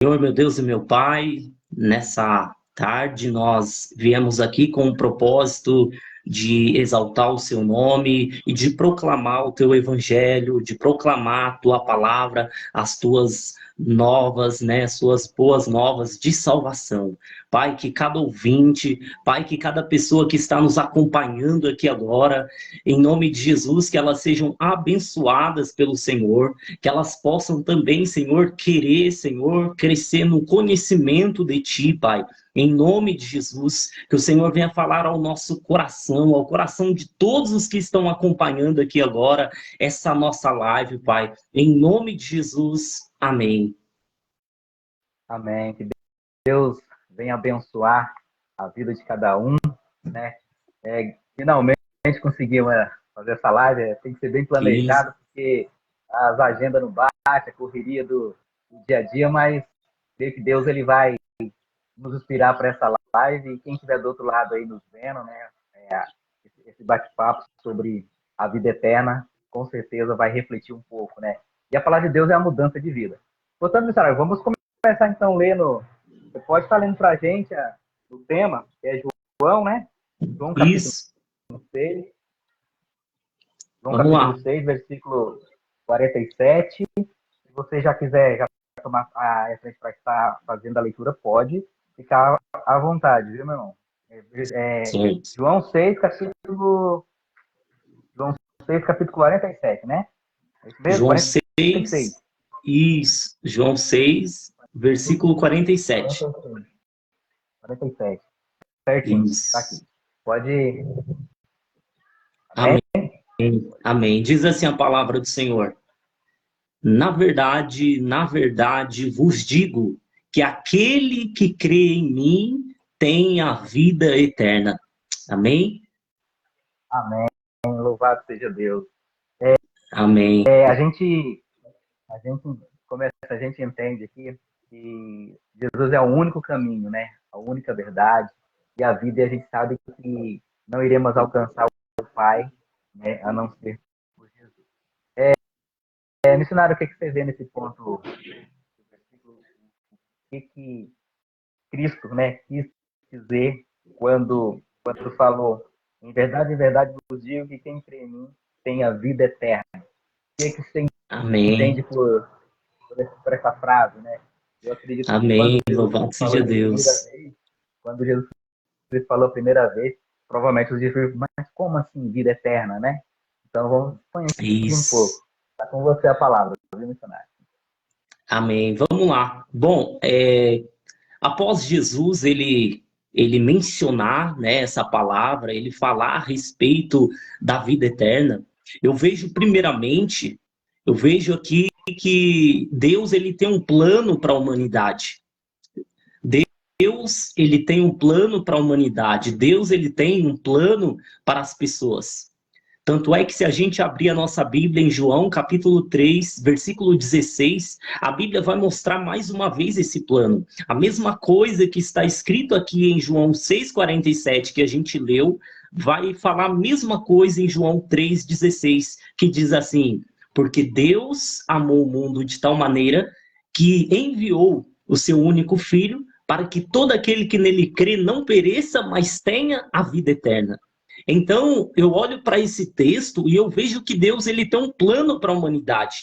Senhor, meu Deus e meu Pai, nessa tarde nós viemos aqui com o propósito de exaltar o seu nome e de proclamar o teu evangelho, de proclamar a tua palavra, as tuas novas, né, suas boas novas de salvação. Pai, que cada ouvinte, Pai, que cada pessoa que está nos acompanhando aqui agora, em nome de Jesus, que elas sejam abençoadas pelo Senhor, que elas possam também, Senhor, querer, Senhor, crescer no conhecimento de Ti, Pai. Em nome de Jesus, que o Senhor venha falar ao nosso coração, ao coração de todos os que estão acompanhando aqui agora essa nossa live, Pai. Em nome de Jesus, amém. Amém. Que Deus venha abençoar a vida de cada um, né? Finalmente conseguimos fazer essa live. Tem que ser bem Isso. planejado, porque as agendas não batem, a correria do dia a dia, mas creio que Deus ele vai nos inspirar para essa live. E quem estiver do outro lado aí nos vendo, né? Esse bate-papo sobre a vida eterna, com certeza vai refletir um pouco, né? E a palavra de Deus é a mudança de vida. Portanto, missionário, vamos começar então lendo. Você pode estar lendo para a gente o tema, que é João, né? João capítulo Isso. 6. João Vamos capítulo lá. 6, versículo 47. Se você já quiser já tomar a frente para estar fazendo a leitura, pode ficar à vontade, viu, meu irmão? Certo. João 6, capítulo 47, né? É isso mesmo? João 46. 6, isso. João 6, versículo 47. 46. 47. Certinho, tá aqui. Isso. Pode. Amém? Amém. Amém. Diz assim a palavra do Senhor. Na verdade, vos digo que aquele que crê em mim tem a vida eterna. Amém? Amém. Louvado seja Deus. Amém. A gente começa, a gente entende aqui que Jesus é o único caminho, né? A única verdade e a vida. E a gente sabe que não iremos alcançar o Pai, né? A não ser por Jesus. Missionário, o que você vê nesse ponto? O que Cristo, né, quis dizer quando falou: em verdade vos digo que quem crê em mim tem a vida eterna. O que você Amém. entende por essa frase, né? Eu acredito que Amém. quando Jesus Louvado falou seja a primeira Deus. vez, quando Jesus falou a primeira vez, provavelmente os discípulos, mas como assim vida eterna, né? Então vamos conhecer um Isso. pouco. Está com você a palavra, viu, missionário? Amém. Vamos lá. Bom, após Jesus ele mencionar, né, essa palavra, ele falar a respeito da vida eterna, eu vejo primeiramente, eu vejo aqui que Deus ele tem um plano para a humanidade. Deus ele tem um plano para a humanidade. Deus ele tem um plano para as pessoas. Tanto é que se a gente abrir a nossa Bíblia em João, capítulo 3, versículo 16, a Bíblia vai mostrar mais uma vez esse plano. A mesma coisa que está escrito aqui em João 6,47, que a gente leu, vai falar a mesma coisa em João 3,16, que diz assim: porque Deus amou o mundo de tal maneira que enviou o seu único filho para que todo aquele que nele crê não pereça, mas tenha a vida eterna. Então, eu olho para esse texto e eu vejo que Deus ele tem um plano para a humanidade.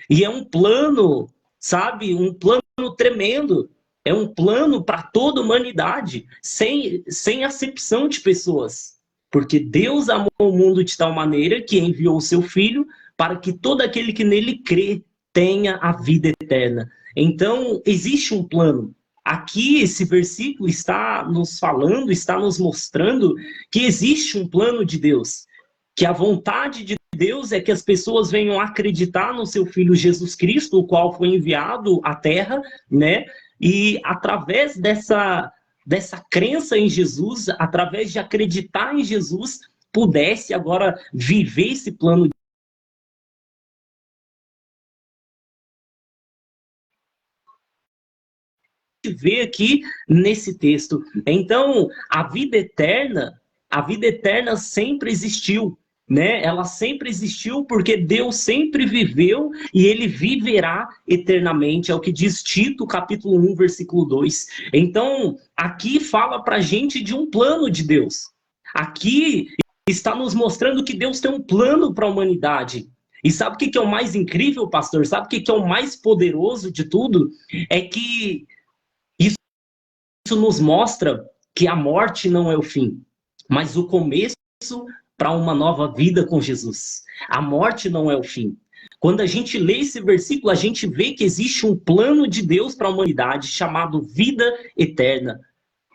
E é um plano, sabe, um plano tremendo. É um plano para toda a humanidade, sem acepção de pessoas. Porque Deus amou o mundo de tal maneira que enviou o seu Filho para que todo aquele que nele crê tenha a vida eterna. Então, existe um plano. Aqui, esse versículo está nos falando, está nos mostrando que existe um plano de Deus, que a vontade de Deus é que as pessoas venham acreditar no seu Filho Jesus Cristo, o qual foi enviado à Terra, né? E através dessa crença em Jesus, através de acreditar em Jesus, pudesse agora viver esse plano vê aqui nesse texto. Então, a vida eterna sempre existiu. né? Ela sempre existiu porque Deus sempre viveu e ele viverá eternamente, é o que diz Tito, capítulo 1, versículo 2. Então, aqui fala pra gente de um plano de Deus. Aqui está nos mostrando que Deus tem um plano para a humanidade. E sabe o que é o mais incrível, pastor? Sabe o que é o mais poderoso de tudo? É que isso nos mostra que a morte não é o fim, mas o começo para uma nova vida com Jesus. A morte não é o fim. Quando a gente lê esse versículo, a gente vê que existe um plano de Deus para a humanidade chamado vida eterna,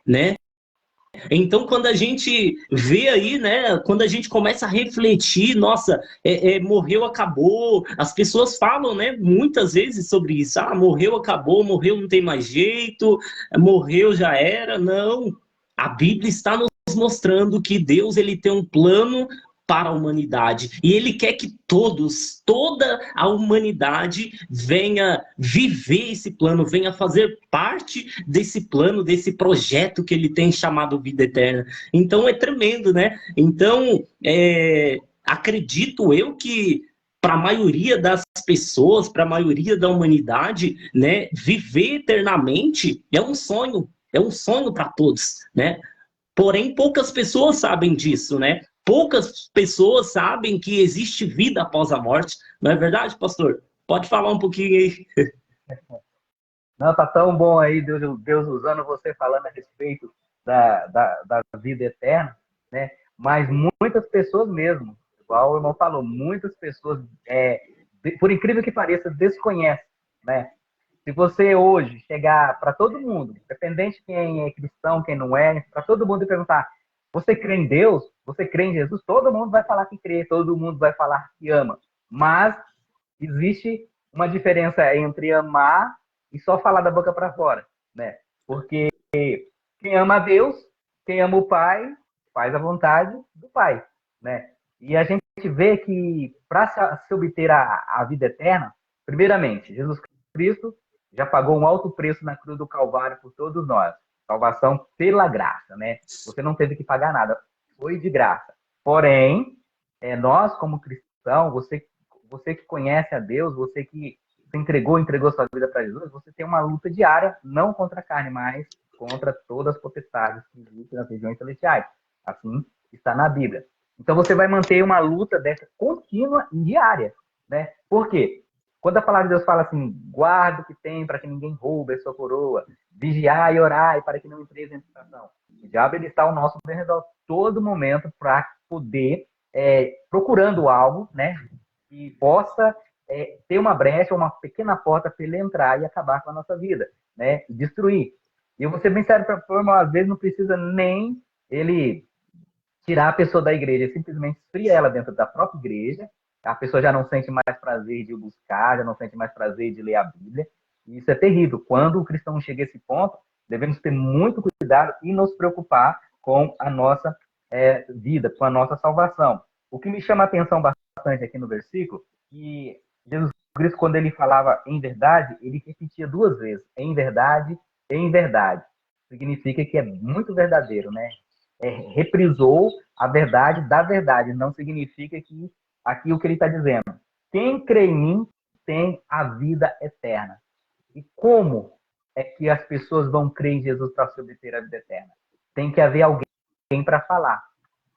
né? Então, quando a gente vê aí, né, quando a gente começa a refletir, nossa, morreu, acabou. As pessoas falam, né, muitas vezes sobre isso. Ah, morreu, acabou, morreu, não tem mais jeito, morreu, já era. Não. A Bíblia está nos mostrando que Deus ele tem um plano para a humanidade. E ele quer que todos, toda a humanidade venha viver esse plano, venha fazer parte desse plano, desse projeto que ele tem chamado vida eterna. Então é tremendo, né? Então, acredito eu que para a maioria das pessoas, para a maioria da humanidade, né, viver eternamente é um sonho para todos, né? Porém, poucas pessoas sabem disso, né? Poucas pessoas sabem que existe vida após a morte. Não é verdade, pastor? Pode falar um pouquinho aí. Não, tá tão bom aí, Deus usando você falando a respeito da vida eterna, né? Mas muitas pessoas mesmo, igual o irmão falou, muitas pessoas, por incrível que pareça, desconhecem, né? Se você hoje chegar para todo mundo, independente de quem é cristão, quem não é, para todo mundo e perguntar: você crê em Deus? Você crê em Jesus? Todo mundo vai falar que crê, todo mundo vai falar que ama. Mas existe uma diferença entre amar e só falar da boca para fora, né? Porque quem ama a Deus, quem ama o Pai, faz a vontade do Pai, né? E a gente vê que para se obter a vida eterna, primeiramente, Jesus Cristo já pagou um alto preço na cruz do Calvário por todos nós. Salvação pela graça, né? Você não teve que pagar nada, foi de graça. Porém, nós como cristãos, você que conhece a Deus, você que se entregou sua vida para Jesus, você tem uma luta diária, não contra a carne, mas contra todas as potestades que existem nas regiões celestiais. Assim está na Bíblia. Então você vai manter uma luta dessa contínua e diária, né? Por quê? Quando a palavra de Deus fala assim, guarda o que tem para que ninguém roube a sua coroa, vigiai e orai para que não entreis em tentação. O diabo ele está ao nosso redor todo momento para poder, procurando algo, né, que possa ter uma brecha, uma pequena porta para ele entrar e acabar com a nossa vida, né, e destruir. E eu vou ser bem sério para a às vezes não precisa nem ele tirar a pessoa da igreja, simplesmente esfria ela dentro da própria igreja, a pessoa já não sente mais prazer de buscar, já não sente mais prazer de ler a Bíblia, e isso é terrível. Quando o cristão chega a esse ponto, devemos ter muito cuidado e nos preocupar com a nossa vida, com a nossa salvação. O que me chama a atenção bastante aqui no versículo, que Jesus Cristo, quando ele falava em verdade, ele repetia duas vezes, em verdade, em verdade. Significa que é muito verdadeiro, né? Reprisou a verdade da verdade. Não significa que aqui o que ele está dizendo. Quem crê em mim tem a vida eterna. E como é que as pessoas vão crer em Jesus para se obter a vida eterna? Tem que haver alguém para falar,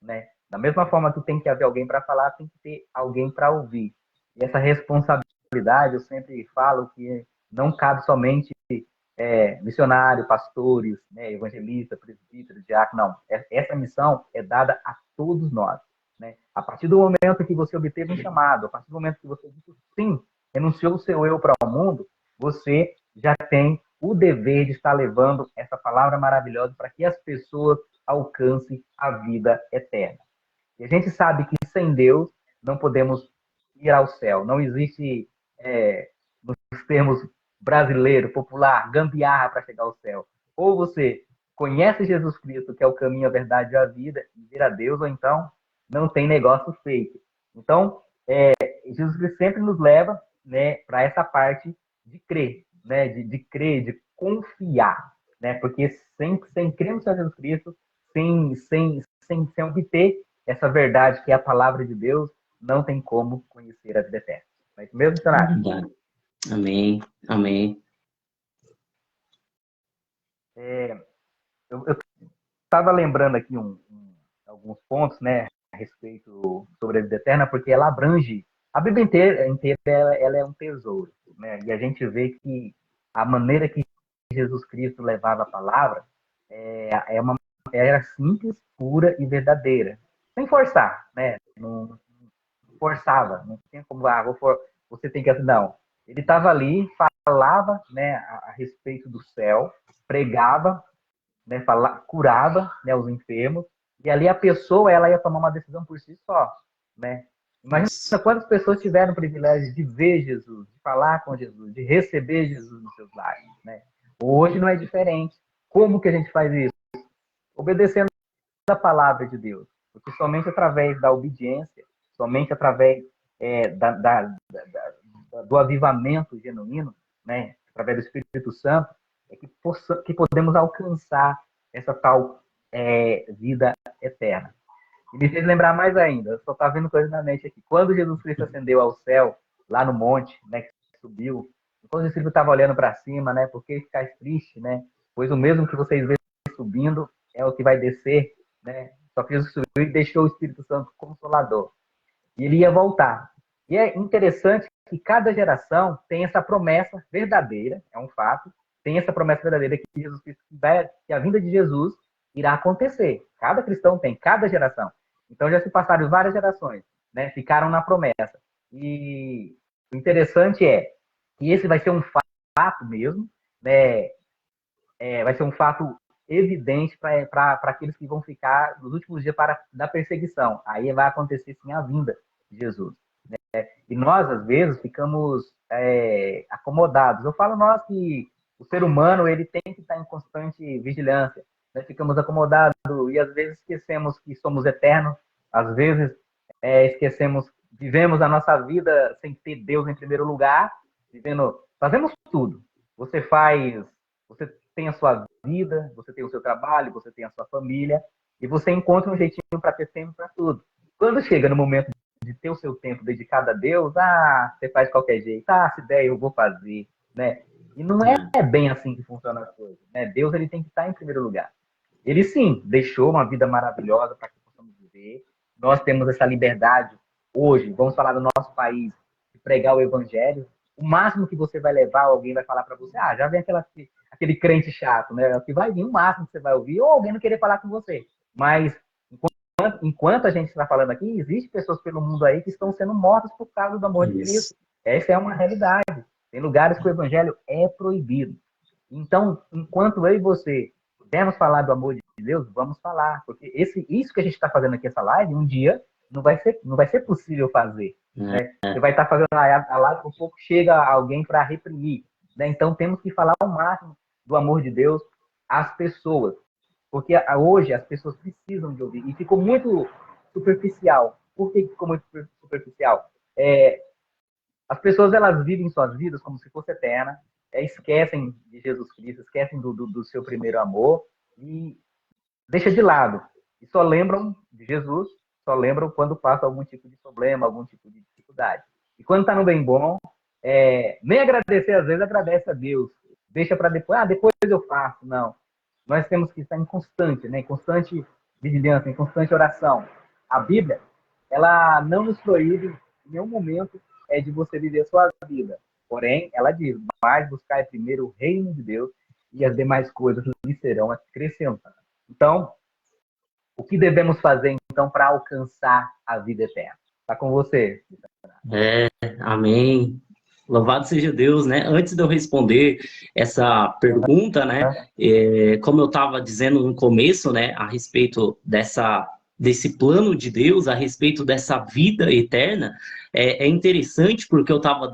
né? Da mesma forma que tem que haver alguém para falar, tem que ter alguém para ouvir. E essa responsabilidade, eu sempre falo que não cabe somente missionário, pastores, né, evangelistas, presbíteros, diáconos, não. Essa missão é dada a todos nós. Né? A partir do momento que você obteve um chamado, a partir do momento que você disse sim, renunciou o seu eu para o mundo, você já tem o dever de estar levando essa palavra maravilhosa para que as pessoas alcancem a vida eterna. E a gente sabe que sem Deus não podemos ir ao céu. Não existe, nos termos brasileiro, popular, gambiarra para chegar ao céu. Ou você conhece Jesus Cristo, que é o caminho, a verdade e a vida, e vira Deus, ou então não tem negócio feito. Então, Jesus Cristo sempre nos leva, né, para essa parte de crer, né, de crer, de confiar, né, porque sem crer no Senhor Jesus Cristo, sem obter essa verdade que é a palavra de Deus, não tem como conhecer a vida eterna. Não é isso mesmo, missionário? Verdade. Amém, amém. Eu estava lembrando aqui alguns pontos, né, a respeito sobre a vida eterna, porque ela abrange a Bíblia inteira ela é um tesouro, né? E a gente vê que a maneira que Jesus Cristo levava a palavra era simples, pura e verdadeira, sem forçar, né? Não forçava, não tinha como você tem que não. Ele estava ali, falava, né, a respeito do céu, pregava, né, curava, né, os enfermos, e ali a pessoa ela ia tomar uma decisão por si só, né? Imagina Nossa. quantas pessoas tiveram o privilégio de ver Jesus, de falar com Jesus, de receber Jesus nos seus lares, né? Hoje não é diferente. Como que a gente faz isso? Obedecendo a palavra de Deus, porque somente através da obediência, somente através do avivamento genuíno, né, através do Espírito Santo, é que podemos alcançar essa tal vida eterna. E me fez lembrar mais ainda, eu só estava vendo coisa na mente aqui. Quando Jesus Cristo ascendeu ao céu, lá no monte, né, que subiu, quando o discípulo estava olhando para cima, né, por que ficar triste, né? Pois o mesmo que vocês veem subindo é o que vai descer, né? Só que Jesus subiu e deixou o Espírito Santo consolador. E ele ia voltar. E é interessante que cada geração tem essa promessa verdadeira, é um fato, tem essa promessa verdadeira que Jesus Cristo que a vinda de Jesus irá acontecer. Cada cristão tem, cada geração. Então já se passaram várias gerações, né? Ficaram na promessa. E o interessante é que esse vai ser um fato mesmo, né? Vai ser um fato evidente para aqueles que vão ficar nos últimos dias da perseguição. Aí vai acontecer sim a vinda de Jesus. Né? E nós, às vezes, ficamos acomodados. Eu falo nós que o ser humano ele tem que estar em constante vigilância. Né? Ficamos acomodados e às vezes esquecemos que somos eternos. Às vezes vivemos a nossa vida sem ter Deus em primeiro lugar, fazemos tudo. Você tem a sua vida, você tem o seu trabalho, você tem a sua família, e você encontra um jeitinho para ter tempo para tudo. Quando chega no momento de ter o seu tempo dedicado a Deus, você faz de qualquer jeito, se der eu vou fazer, né? E não é bem assim que funciona as coisas, né? Deus ele tem que estar em primeiro lugar. Ele sim deixou uma vida maravilhosa para que possamos viver. Nós temos essa liberdade hoje, vamos falar do nosso país, de pregar o evangelho. O máximo que você vai levar, alguém vai falar para você, já vem aquele crente chato, né? O que vai vir, o máximo que você vai ouvir, ou alguém não querer falar com você. Mas enquanto a gente está falando aqui, existem pessoas pelo mundo aí que estão sendo mortas por causa do amor de Cristo. Essa é uma realidade. Tem lugares que o evangelho é proibido. Então, enquanto eu e você pudermos falar do amor de Deus, vamos falar. Porque isso que a gente está fazendo aqui, essa live, um dia não vai ser possível fazer. Né? Você vai estar fazendo a live, um pouco chega alguém para reprimir. Né? Então, temos que falar ao máximo do amor de Deus às pessoas. Porque hoje as pessoas precisam de ouvir. E ficou muito superficial. Por que ficou muito superficial? As pessoas elas vivem suas vidas como se fosse eterna, esquecem de Jesus Cristo, esquecem do seu primeiro amor e deixa de lado. E só lembram de Jesus, só lembram quando passa algum tipo de problema, algum tipo de dificuldade. E quando está no bem bom, nem agradecer às vezes, agradece a Deus. Deixa para depois, depois eu faço. Não. Nós temos que estar em constante, né? Em constante vigilância, em constante oração. A Bíblia, ela não nos proíbe em nenhum momento de você viver a sua vida. Porém, ela diz, mas buscar primeiro o reino de Deus e as demais coisas lhe serão acrescentadas. Então, o que devemos fazer, então, para alcançar a vida eterna? Está com você. Amém. Louvado seja Deus, né? Antes de eu responder essa pergunta, né? Como eu estava dizendo no começo, né? A respeito desse plano de Deus, a respeito dessa vida eterna, é interessante porque eu estava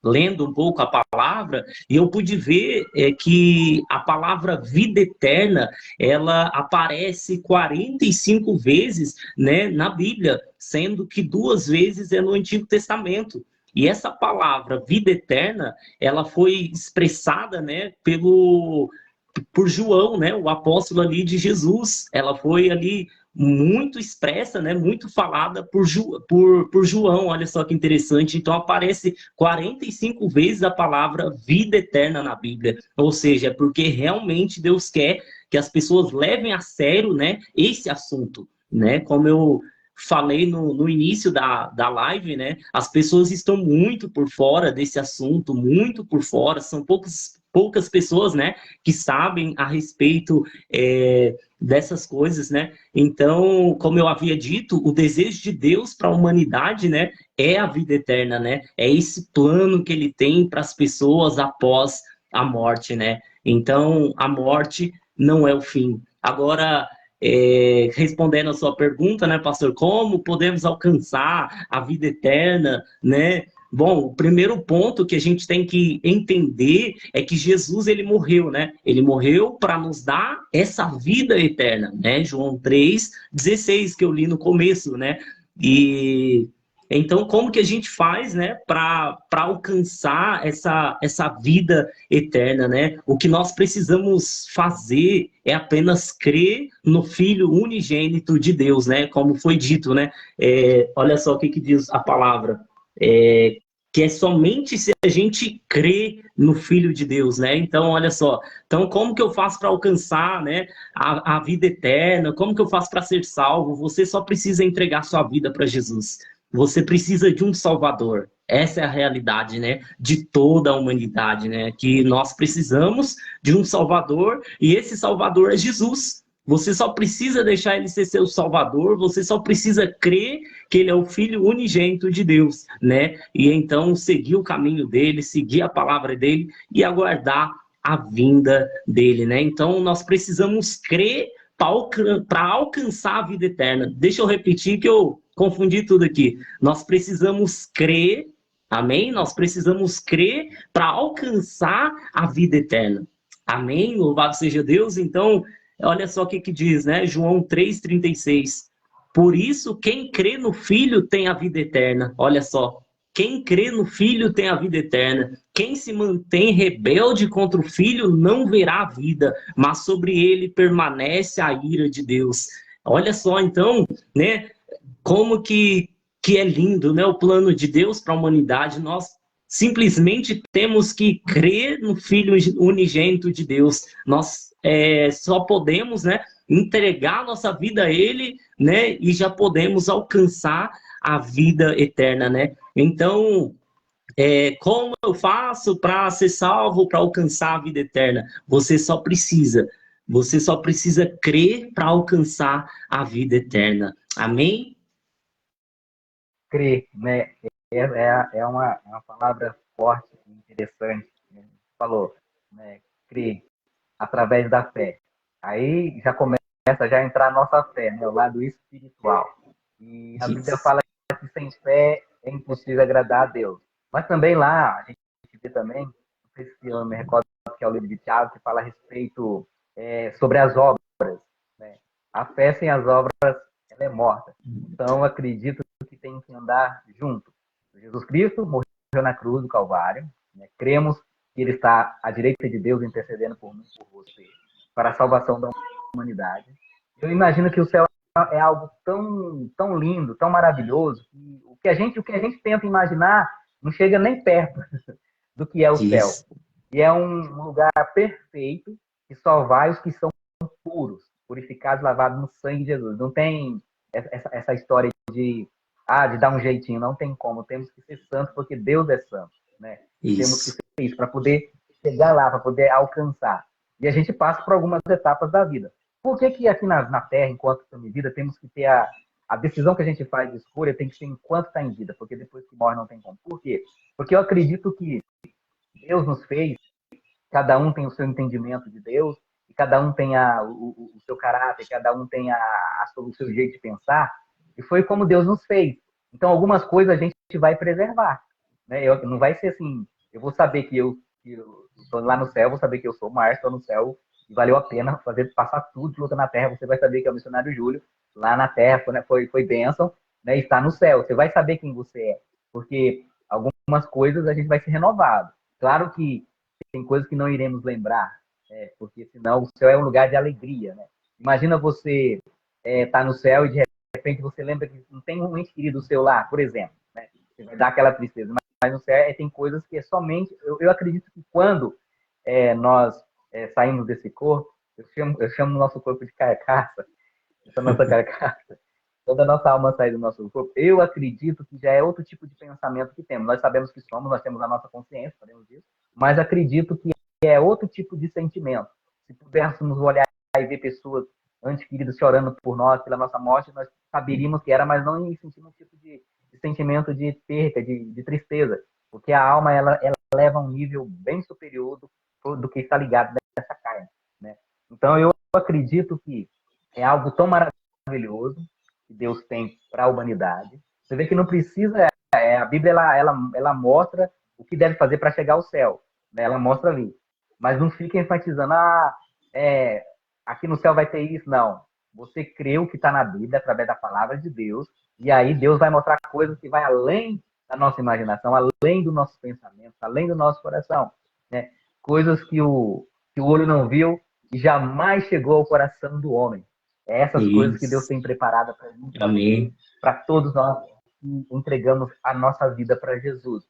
lendo um pouco a palavra e eu pude ver que a palavra vida eterna, ela aparece 45 vezes, né, na Bíblia, sendo que 2 vezes é no Antigo Testamento. E essa palavra vida eterna, ela foi expressada, né, por João, né, o apóstolo ali de Jesus. Ela foi ali muito expressa, né, muito falada por João. Olha só que interessante. Então aparece 45 vezes a palavra vida eterna na Bíblia. Ou seja, é porque realmente Deus quer que as pessoas levem a sério, né, esse assunto, né? Como eu falei no início da live, né? As pessoas estão muito por fora desse assunto, muito por fora. São poucas pessoas, né, que sabem a respeito dessas coisas, né? Então, como eu havia dito, o desejo de Deus para a humanidade, né, é a vida eterna, né? É esse plano que ele tem para as pessoas após a morte, né? Então, a morte não é o fim. Agora, respondendo a sua pergunta, né, pastor, como podemos alcançar a vida eterna, né? Bom, o primeiro ponto que a gente tem que entender é que Jesus, ele morreu, né? Ele morreu para nos dar essa vida eterna, né? João 3:16, que eu li no começo, né? E então, como que a gente faz, né, para alcançar essa vida eterna, né? O que nós precisamos fazer é apenas crer no Filho unigênito de Deus, né? Como foi dito, né? Olha só o que diz a palavra. É, que é somente se a gente crê no Filho de Deus, né? Então, olha só. Então, como que eu faço para alcançar, né, a vida eterna? Como que eu faço para ser salvo? Você só precisa entregar sua vida para Jesus. Você precisa de um Salvador. Essa é a realidade, né, de toda a humanidade, né? Que nós precisamos de um Salvador e esse Salvador é Jesus. Você só precisa deixar ele ser seu Salvador, você só precisa crer que ele é o Filho unigênito de Deus, né? E então seguir o caminho dele, seguir a palavra dele e aguardar a vinda dele, né? Então nós precisamos crer para alcançar a vida eterna. Deixa eu repetir que eu confundi tudo aqui. Nós precisamos crer, amém? Nós precisamos crer para alcançar a vida eterna. Amém? Louvado seja Deus. Então, olha só o que diz, né? João 3:36. Por isso, quem crê no Filho tem a vida eterna. Olha só. Quem crê no Filho tem a vida eterna. Quem se mantém rebelde contra o Filho não verá a vida, mas sobre ele permanece a ira de Deus. Olha só, então, né? Como que é lindo, né? O plano de Deus para a humanidade. Nós simplesmente temos que crer no Filho unigênito de Deus. Nós só podemos, né, entregar nossa vida a Ele, né, e já podemos alcançar a vida eterna, né? Então, como eu faço para ser salvo, para alcançar a vida eterna? Você só precisa crer para alcançar a vida eterna. Amém? Crer, né? É uma palavra forte, interessante, né? Você falou, né? Crer através da fé. Aí já começa já a entrar a nossa fé, né? O lado espiritual. E a Bíblia Isso. fala que sem fé é impossível agradar a Deus. Mas também lá, a gente vê também, não sei se eu me recordo que é o livro de Tiago, que fala a respeito sobre as obras, né? A fé sem as obras, ela é morta. Então, acredito que tem que andar junto. Jesus Cristo morreu na cruz do Calvário, né? Cremos que ele está à direita de Deus intercedendo por mim, por você, para a salvação da humanidade. Eu imagino que o céu é algo tão, tão lindo, tão maravilhoso, que o que a gente tenta imaginar não chega nem perto do que é o céu. Isso. E é um lugar perfeito que só vai os que são puros, purificados, lavados no sangue de Jesus. Não tem essa história de dar um jeitinho, não tem como. Temos que ser santos porque Deus é santo, né? E temos que Isso. ser isso para poder chegar lá, para poder alcançar. E a gente passa por algumas etapas da vida. Por que que aqui na Terra, enquanto estamos em vida, temos que ter a decisão que a gente faz de escolha tem que ser enquanto está em vida, porque depois que morre não tem como. Por quê? Porque eu acredito que Deus nos fez, cada um tem o seu entendimento de Deus, e cada um tem o seu caráter, cada um tem o seu jeito de pensar, e foi como Deus nos fez. Então, algumas coisas a gente vai preservar. Né? Não vai ser assim, eu vou saber que eu estou lá no céu, vou saber que eu sou Márcio, estou no céu, e valeu a pena passar tudo de luta na terra, você vai saber que é o missionário Júlio, lá na terra, foi bênção, né? Está no céu, você vai saber quem você é, porque algumas coisas a gente vai ser renovado. Claro que tem coisas que não iremos lembrar, porque senão o céu é um lugar de alegria, né? Imagina você tá no céu e de repente você lembra que não tem um ente querido seu lá, por exemplo, né? Você vai dar aquela tristeza. Mas no céu tem coisas que é somente... Eu acredito que quando nós saímos desse corpo, eu chamo o nosso corpo de carcaça, essa nossa carcaça, toda a nossa alma sair do nosso corpo, eu acredito que já é outro tipo de pensamento que temos. Nós sabemos que somos, nós temos a nossa consciência, sabemos disso, mas acredito que é outro tipo de sentimento. Se pudéssemos olhar e ver pessoas antes queridas chorando por nós, pela nossa morte, nós saberíamos que era, mas não sentimos um tipo de sentimento de perca, de tristeza, porque a alma ela leva a um nível bem superior do que está ligado nessa carne, né? Então eu acredito que é algo tão maravilhoso que Deus tem para a humanidade. Você vê que não precisa... a Bíblia ela mostra o que deve fazer para chegar ao céu, né? Ela mostra ali. Mas não fica enfatizando, aqui no céu vai ter isso, não. Você crê o que está na Bíblia, através da palavra de Deus, e aí Deus vai mostrar coisas que vai além da nossa imaginação, além do nosso pensamento, além do nosso coração, né? Coisas que o olho não viu e jamais chegou ao coração do homem. É essas coisas que Deus Isso. tem preparado para mim, Amém. para todos nós que entregamos a nossa vida para Jesus.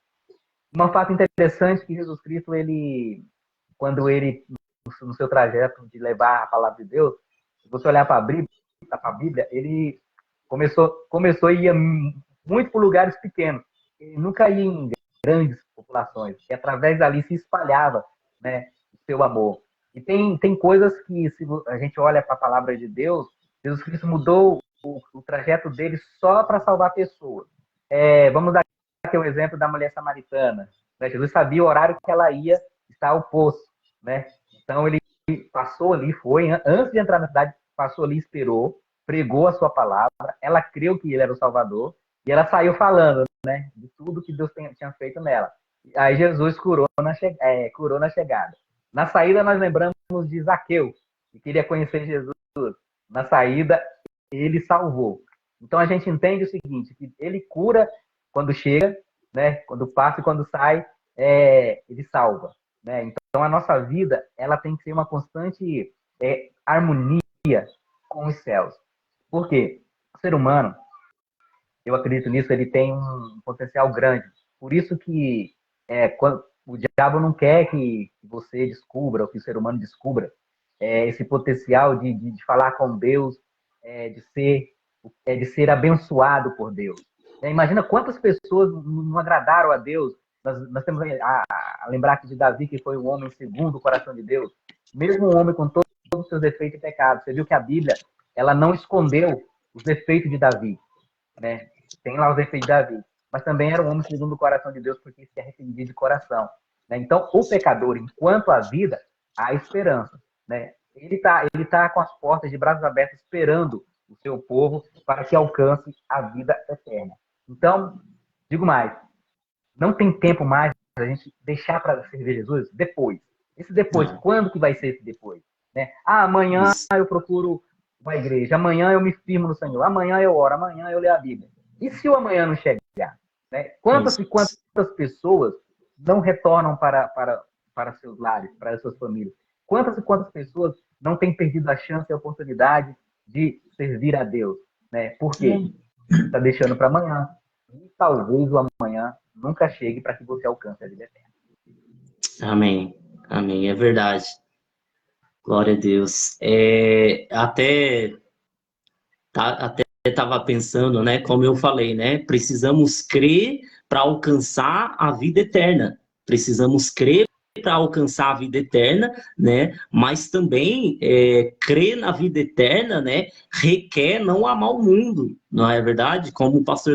Um fato interessante que Jesus Cristo, quando ele, no seu trajeto de levar a palavra de Deus, se você olhar para a Bíblia, ele começou e ia muito por lugares pequenos. Ele nunca ia em grandes populações, e através dali se espalhava, né, o seu amor. E tem coisas que, se a gente olha para a palavra de Deus, Jesus Cristo mudou o trajeto dele só para salvar pessoas. Vamos dar aqui o exemplo da mulher samaritana, né? Jesus sabia o horário que ela ia estar ao poço, né? Então ele passou ali, antes de entrar na cidade, passou ali, esperou, pregou a sua palavra, ela creu que ele era o Salvador, e ela saiu falando, né, de tudo que Deus tinha feito nela. Aí Jesus curou na chegada. Na saída, nós lembramos de Zaqueu, que queria conhecer Jesus. Na saída, ele salvou. Então a gente entende o seguinte, que ele cura quando chega, né, quando passa e quando sai, ele salva, né? Então a nossa vida ela tem que ser uma constante harmonia com os céus. Por quê? O ser humano, eu acredito nisso, ele tem um potencial grande. Por isso que quando o diabo não quer que você descubra, ou que o ser humano descubra, esse potencial de falar com Deus, de ser abençoado por Deus. Imagina quantas pessoas não agradaram a Deus. Nós temos a lembrar aqui de Davi, que foi um homem segundo o coração de Deus. Mesmo um homem com todos os seus defeitos e pecados. Você viu que a Bíblia ela não escondeu os defeitos de Davi, né? Tem lá os defeitos de Davi. Mas também era um homem segundo o coração de Deus, porque se arrependia de coração, né? Então, o pecador, enquanto há vida, há esperança, né? Ele tá com as portas de braços abertos esperando o seu povo para que alcance a vida eterna. Então, digo mais, não tem tempo mais para a gente deixar para servir Jesus depois. Esse depois, quando que vai ser esse depois? Né? Amanhã eu procuro uma igreja, amanhã eu me firmo no Senhor, amanhã eu oro, amanhã eu leio a Bíblia. E se o amanhã não chegar? Né? Quantas e quantas pessoas não retornam para seus lares, para suas famílias? Quantas e quantas pessoas não têm perdido a chance e a oportunidade de servir a Deus? Né? Por quê? Está deixando para amanhã. E talvez o amanhã nunca chegue para que você alcance a vida eterna. Amém. Amém. É verdade. Glória a Deus. Até estava pensando, né? Como eu falei, né? Precisamos crer para alcançar a vida eterna. Precisamos crer para alcançar a vida eterna, né? Mas também crer na vida eterna, né? Requer não amar o mundo, não é verdade? Como você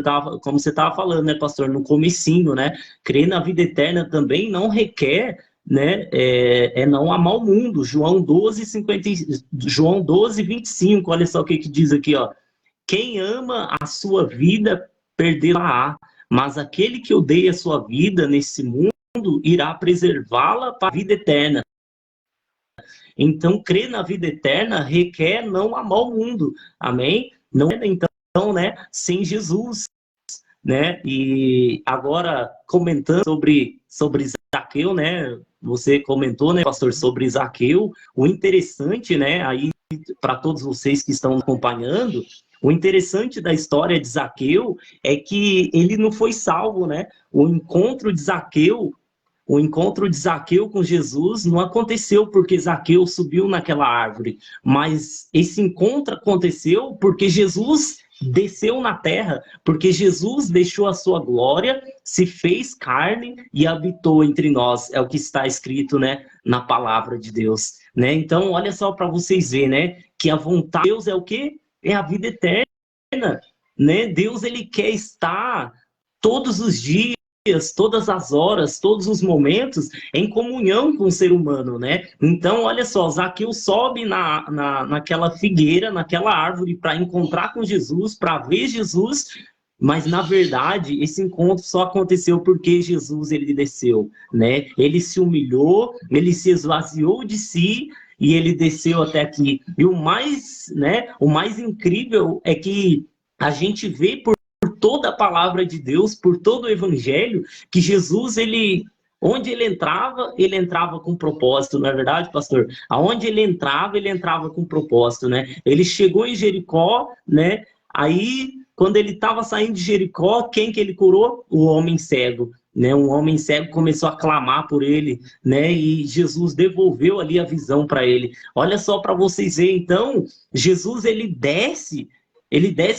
estava falando, né, pastor, no comecinho, né? Crer na vida eterna também não requer, né? Não amar o mundo. João 12, 25. Olha só o que diz aqui, ó. Quem ama a sua vida, perdê-la-á. Mas aquele que odeia a sua vida nesse mundo, irá preservá-la para a vida eterna. Então, crer na vida eterna requer não amar o mundo. Amém? Não é, então, né, sem Jesus. né? E agora, comentando sobre Zaqueu, né? Você comentou, né, pastor, sobre Zaqueu. O interessante, né, aí para todos vocês que estão acompanhando, o interessante da história de Zaqueu é que ele não foi salvo, né? O encontro de Zaqueu com Jesus não aconteceu porque Zaqueu subiu naquela árvore, mas esse encontro aconteceu porque Jesus desceu na terra, porque Jesus deixou a sua glória, se fez carne e habitou entre nós. É o que está escrito, né, na palavra de Deus, né? Então, olha só para vocês verem, né, que a vontade de Deus é o quê? É a vida eterna, né? Deus, ele quer estar todos os dias, todas as horas, todos os momentos em comunhão com o ser humano, né? Então, olha só, Zaqueu sobe naquela figueira, naquela árvore para encontrar com Jesus, para ver Jesus, mas na verdade esse encontro só aconteceu porque Jesus ele desceu, né? Ele se humilhou, ele se esvaziou de si e ele desceu até aqui. E o mais, né, o mais incrível é que a gente vê por toda a palavra de Deus, por todo o evangelho, que Jesus, onde ele entrava com propósito, não é verdade, pastor? Aonde ele entrava com propósito, né? Ele chegou em Jericó, né? Aí, quando ele estava saindo de Jericó, quem que ele curou? O homem cego, né? Um homem cego começou a clamar por ele, né? E Jesus devolveu ali a visão para ele. Olha só para vocês verem, então, Jesus ele desce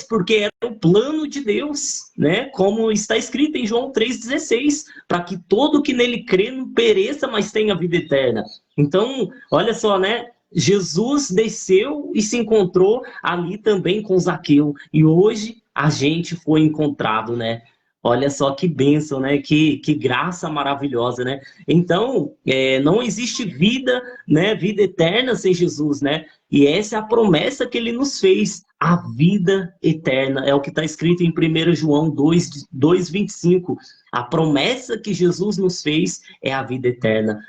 porque era o plano de Deus, né? Como está escrito em João 3,16, para que todo que nele crê não pereça, mas tenha vida eterna. Então, olha só, né? Jesus desceu e se encontrou ali também com Zaqueu. E hoje a gente foi encontrado, né? Olha só que bênção, né? Que graça maravilhosa, né? Então, não existe vida, né? Vida eterna sem Jesus, né? E essa é a promessa que ele nos fez, a vida eterna. É o que está escrito em 1 João 2:25. A promessa que Jesus nos fez é a vida eterna.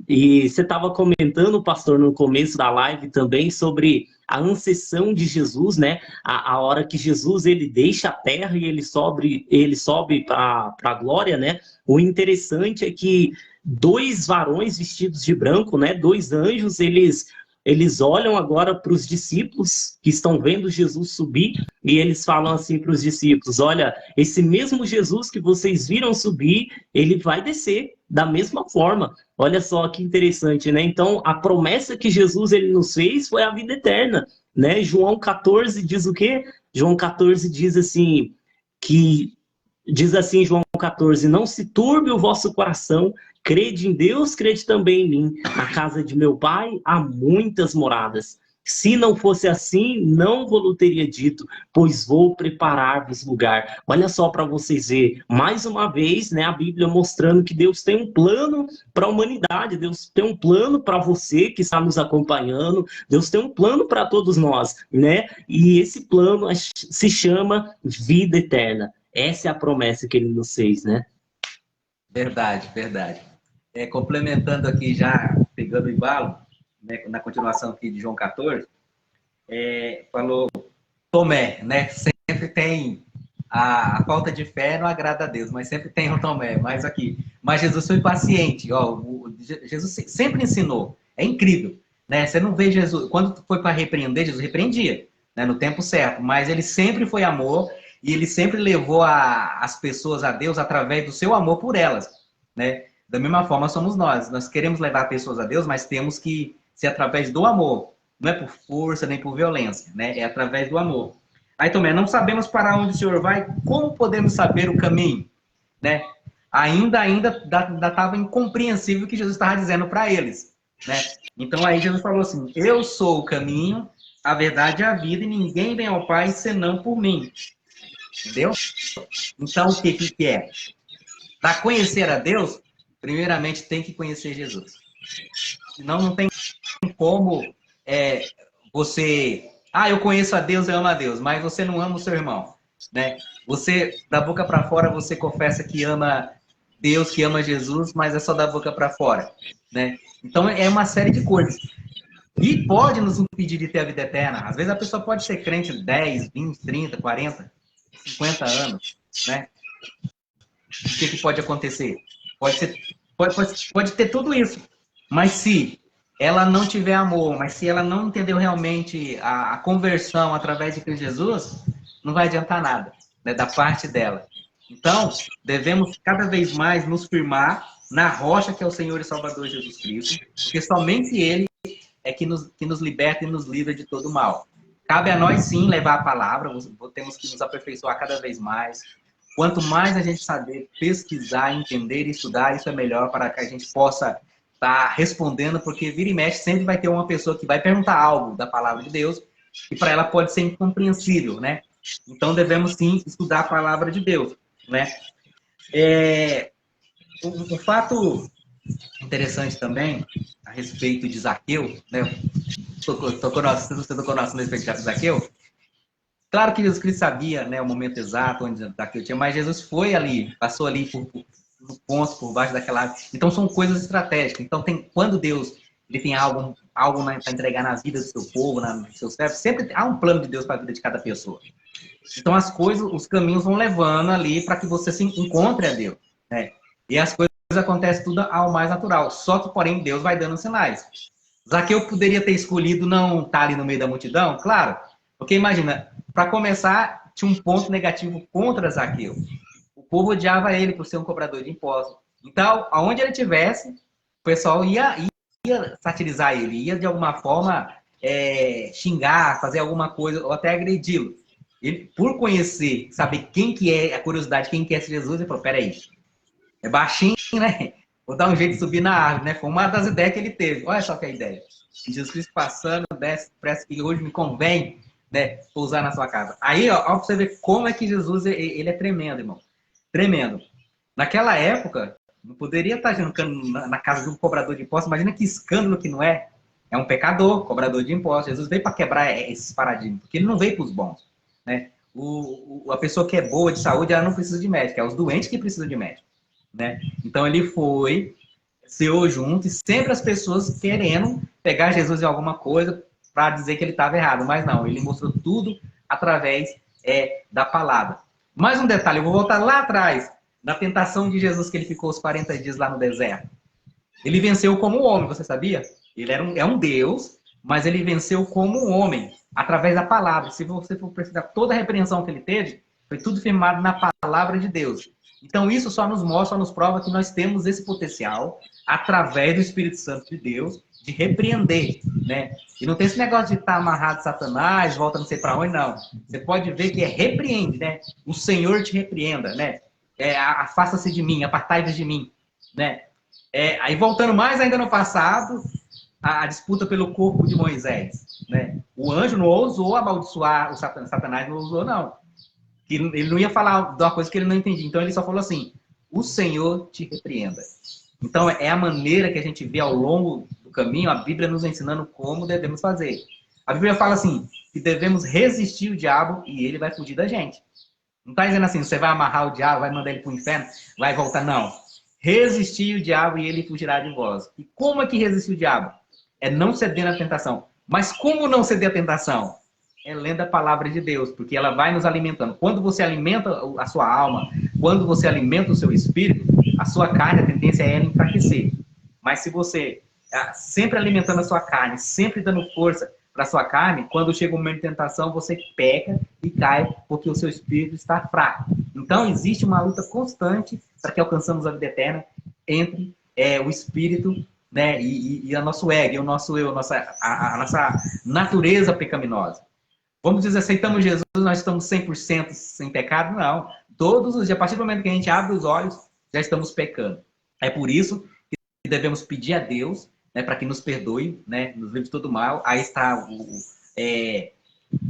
E você estava comentando, pastor, no começo da live também sobre a ascensão de Jesus, né? A hora que Jesus ele deixa a terra e ele sobe para a glória, né? O interessante é que dois varões vestidos de branco, né? Dois anjos, eles olham agora para os discípulos que estão vendo Jesus subir e eles falam assim para os discípulos: olha, esse mesmo Jesus que vocês viram subir, ele vai descer da mesma forma. Olha só que interessante, né? Então, a promessa que Jesus ele nos fez foi a vida eterna, né? João 14 diz o quê? João 14 diz assim, João 14, não se turbe o vosso coração, crede em Deus, crede também em mim. Na casa de meu pai há muitas moradas. Se não fosse assim, não vou teria dito, pois vou preparar-vos lugar. Olha só para vocês verem, mais uma vez, né, a Bíblia mostrando que Deus tem um plano para a humanidade, Deus tem um plano para você que está nos acompanhando, Deus tem um plano para todos nós, né? E esse plano se chama vida eterna. Essa é a promessa que ele nos fez, né? Verdade, verdade. Complementando aqui, já pegando o embalo, né, na continuação aqui de João 14, falou Tomé, né? Sempre tem a falta de fé não agrada a Deus, mas sempre tem o Tomé. Mas Jesus foi paciente, ó. Jesus sempre ensinou. É incrível, né? Você não vê Jesus quando foi para repreender, Jesus repreendia, né, no tempo certo. Mas ele sempre foi amor e ele sempre levou as pessoas a Deus através do seu amor por elas, né? Da mesma forma somos nós. Nós queremos levar pessoas a Deus, mas temos que ser através do amor. Não é por força nem por violência, né? É através do amor. Aí também, não sabemos para onde o Senhor vai, como podemos saber o caminho, né? Ainda estava incompreensível o que Jesus estava dizendo para eles, né? Então aí Jesus falou assim: eu sou o caminho, a verdade e a vida, e ninguém vem ao Pai senão por mim. Entendeu? Então o que é? Para conhecer a Deus, primeiramente tem que conhecer Jesus. Senão não tem como você... eu conheço a Deus, eu amo a Deus, mas você não ama o seu irmão, né? Você, da boca para fora, você confessa que ama Deus, que ama Jesus, mas é só da boca para fora, né? Então é uma série de coisas. E pode nos impedir de ter a vida eterna. Às vezes a pessoa pode ser crente 10, 20, 30, 40, 50 anos, né? o que pode acontecer? Pode ter tudo isso, mas se ela não tiver amor, mas se ela não entendeu realmente a conversão através de Cristo Jesus, não vai adiantar nada, né, da parte dela. Então, devemos cada vez mais nos firmar na rocha que é o Senhor e Salvador Jesus Cristo, porque somente Ele é que nos liberta e nos livra de todo mal. Cabe a nós, sim, levar a palavra, temos que nos aperfeiçoar cada vez mais. Quanto mais a gente saber pesquisar, entender e estudar, isso é melhor para que a gente possa estar respondendo, porque vira e mexe sempre vai ter uma pessoa que vai perguntar algo da palavra de Deus e para ela pode ser incompreensível, né? Então devemos, sim, estudar a palavra de Deus, né? Um fato interessante também a respeito de Zaqueu, né? Você tocou no assunto a respeito de Zaqueu. Claro que Jesus Cristo sabia, né, o momento exato onde Zaqueu tinha, mas Jesus foi ali, passou ali no ponto, por baixo daquela árvore. Então são coisas estratégicas. Então quando Deus ele tem algo para entregar nas vidas do seu povo, nos seus servos, sempre há um plano de Deus para a vida de cada pessoa. Então as coisas, os caminhos vão levando ali para que você se encontre a Deus, né? E as coisas acontecem tudo ao mais natural. Só que, porém, Deus vai dando sinais. Zaqueu poderia ter escolhido não estar ali no meio da multidão? Claro. Porque imagina, para começar, tinha um ponto negativo contra Zaqueu. O povo odiava ele por ser um cobrador de impostos. Então, aonde ele estivesse, o pessoal ia satirizar ele, ia de alguma forma xingar, fazer alguma coisa, ou até agredi-lo. Ele, por conhecer, saber quem que é, a curiosidade, quem que é Jesus, ele falou, peraí, é baixinho, né? Vou dar um jeito de subir na árvore, né? Foi uma das ideias que ele teve. Olha só que é a ideia. Jesus Cristo passando, desce, parece que hoje me convém, né, pousar na sua casa. Aí, ó pra você ver como é que Jesus, ele é tremendo, irmão. Tremendo. Naquela época, não poderia estar jantando na casa de um cobrador de impostos. Imagina que escândalo que não é. É um pecador, cobrador de impostos. Jesus veio para quebrar esses paradigmas, porque ele não veio para os bons, né? A pessoa que é boa de saúde, ela não precisa de médico. É os doentes que precisam de médico, né? Então ele foi, ceou junto, e sempre as pessoas querendo pegar Jesus em alguma coisa para dizer que ele estava errado, mas não, ele mostrou tudo através da palavra. Mais um detalhe, eu vou voltar lá atrás, na tentação de Jesus, que ele ficou os 40 dias lá no deserto. Ele venceu como homem, você sabia? Ele é um Deus, mas ele venceu como homem, através da palavra. Se você for precisar, toda a repreensão que ele teve, foi tudo firmado na palavra de Deus. Então isso só nos mostra, só nos prova que nós temos esse potencial, através do Espírito Santo de Deus, de repreender, né? E não tem esse negócio de estar amarrado a Satanás, volta não sei para onde, não. Você pode ver que repreende, né? O Senhor te repreenda, né? Afasta-se de mim, apartai-vos de mim, né? Aí voltando mais ainda no passado, a disputa pelo corpo de Moisés, né? O anjo não ousou amaldiçoar o Satanás, não ousou, não. Ele não ia falar de uma coisa que ele não entendia. Então ele só falou assim, o Senhor te repreenda. Então é a maneira que a gente vê ao longo do caminho, a Bíblia nos ensinando como devemos fazer. A Bíblia fala assim, que devemos resistir o diabo e ele vai fugir da gente. Não está dizendo assim, você vai amarrar o diabo, vai mandar ele para o inferno, vai voltar, não. Resistir o diabo e ele fugirá de vós. E como é que resistir o diabo? É não ceder na tentação. Mas como não ceder à tentação? É lendo a palavra de Deus, porque ela vai nos alimentando. Quando você alimenta a sua alma, quando você alimenta o seu espírito, a sua carne, a tendência é ela enfraquecer. Mas se você sempre alimentando a sua carne, sempre dando força para a sua carne, quando chega o momento de tentação, você peca e cai, porque o seu espírito está fraco. Então, existe uma luta constante para que alcançamos a vida eterna entre o espírito, né, e o nosso ego, o nosso eu, a nossa natureza pecaminosa. Vamos dizer, aceitamos Jesus, nós estamos 100% sem pecado? Não. Todos os dias, a partir do momento que a gente abre os olhos, já estamos pecando. É por isso que devemos pedir a Deus, né, para que nos perdoe, né, nos livre de todo mal. Aí está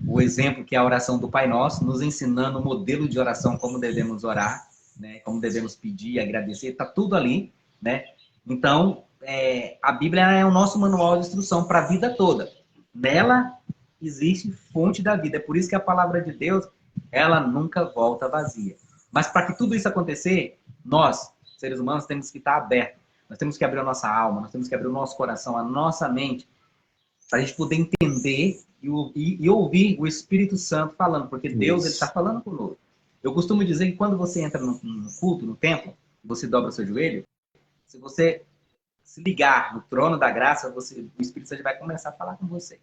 o exemplo que é a oração do Pai Nosso, nos ensinando o modelo de oração, como devemos orar, né, como devemos pedir, agradecer, está tudo ali, né? Então, a Bíblia é o nosso manual de instrução para a vida toda. Nela existe fonte da vida. É por isso que a palavra de Deus, ela nunca volta vazia. Mas para que tudo isso acontecer, nós, seres humanos, temos que estar abertos. Nós temos que abrir a nossa alma, nós temos que abrir o nosso coração, a nossa mente, para a gente poder entender e ouvir o Espírito Santo falando, porque Deus está falando conosco. Eu costumo dizer que quando você entra no culto, no templo, você dobra o seu joelho, se você se ligar no trono da graça, o Espírito Santo vai começar a falar com você.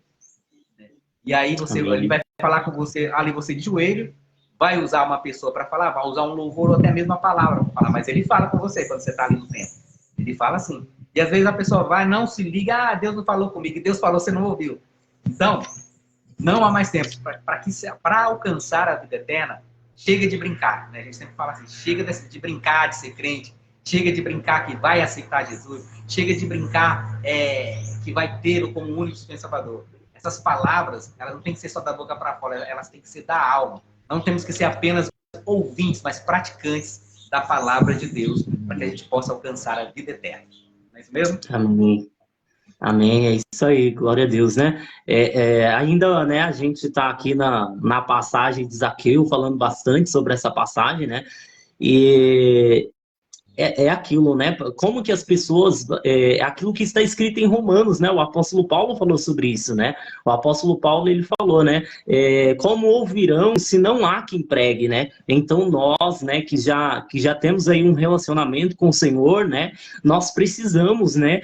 E aí ele vai falar com você, ali você de joelho, vai usar uma pessoa para falar, vai usar um louvor ou até mesmo a palavra para falar, mas ele fala com você quando você está ali no templo. Ele fala assim. E às vezes a pessoa vai, não se liga, Deus não falou comigo, Deus falou, você não ouviu. Então, não há mais tempo. Para alcançar a vida eterna, chega de brincar. Né? A gente sempre fala assim, chega de brincar de ser crente, chega de brincar que vai aceitar Jesus, chega de brincar que vai tê-lo como único dispensador. Essas palavras, elas não têm que ser só da boca para fora, elas têm que ser da alma. Não temos que ser apenas ouvintes, mas praticantes da palavra de Deus, para que a gente possa alcançar a vida eterna. Não é isso mesmo? Amém. Amém, é isso aí, glória a Deus, né? Ainda, né, a gente está aqui na passagem de Zaqueu, falando bastante sobre essa passagem, né? E é aquilo, né? Como que as pessoas... aquilo que está escrito em Romanos, né? O apóstolo Paulo falou sobre isso, né? O apóstolo Paulo, ele falou, né? Como ouvirão se não há quem pregue, né? Então nós, né, que já temos aí um relacionamento com o Senhor, né? Nós precisamos, né?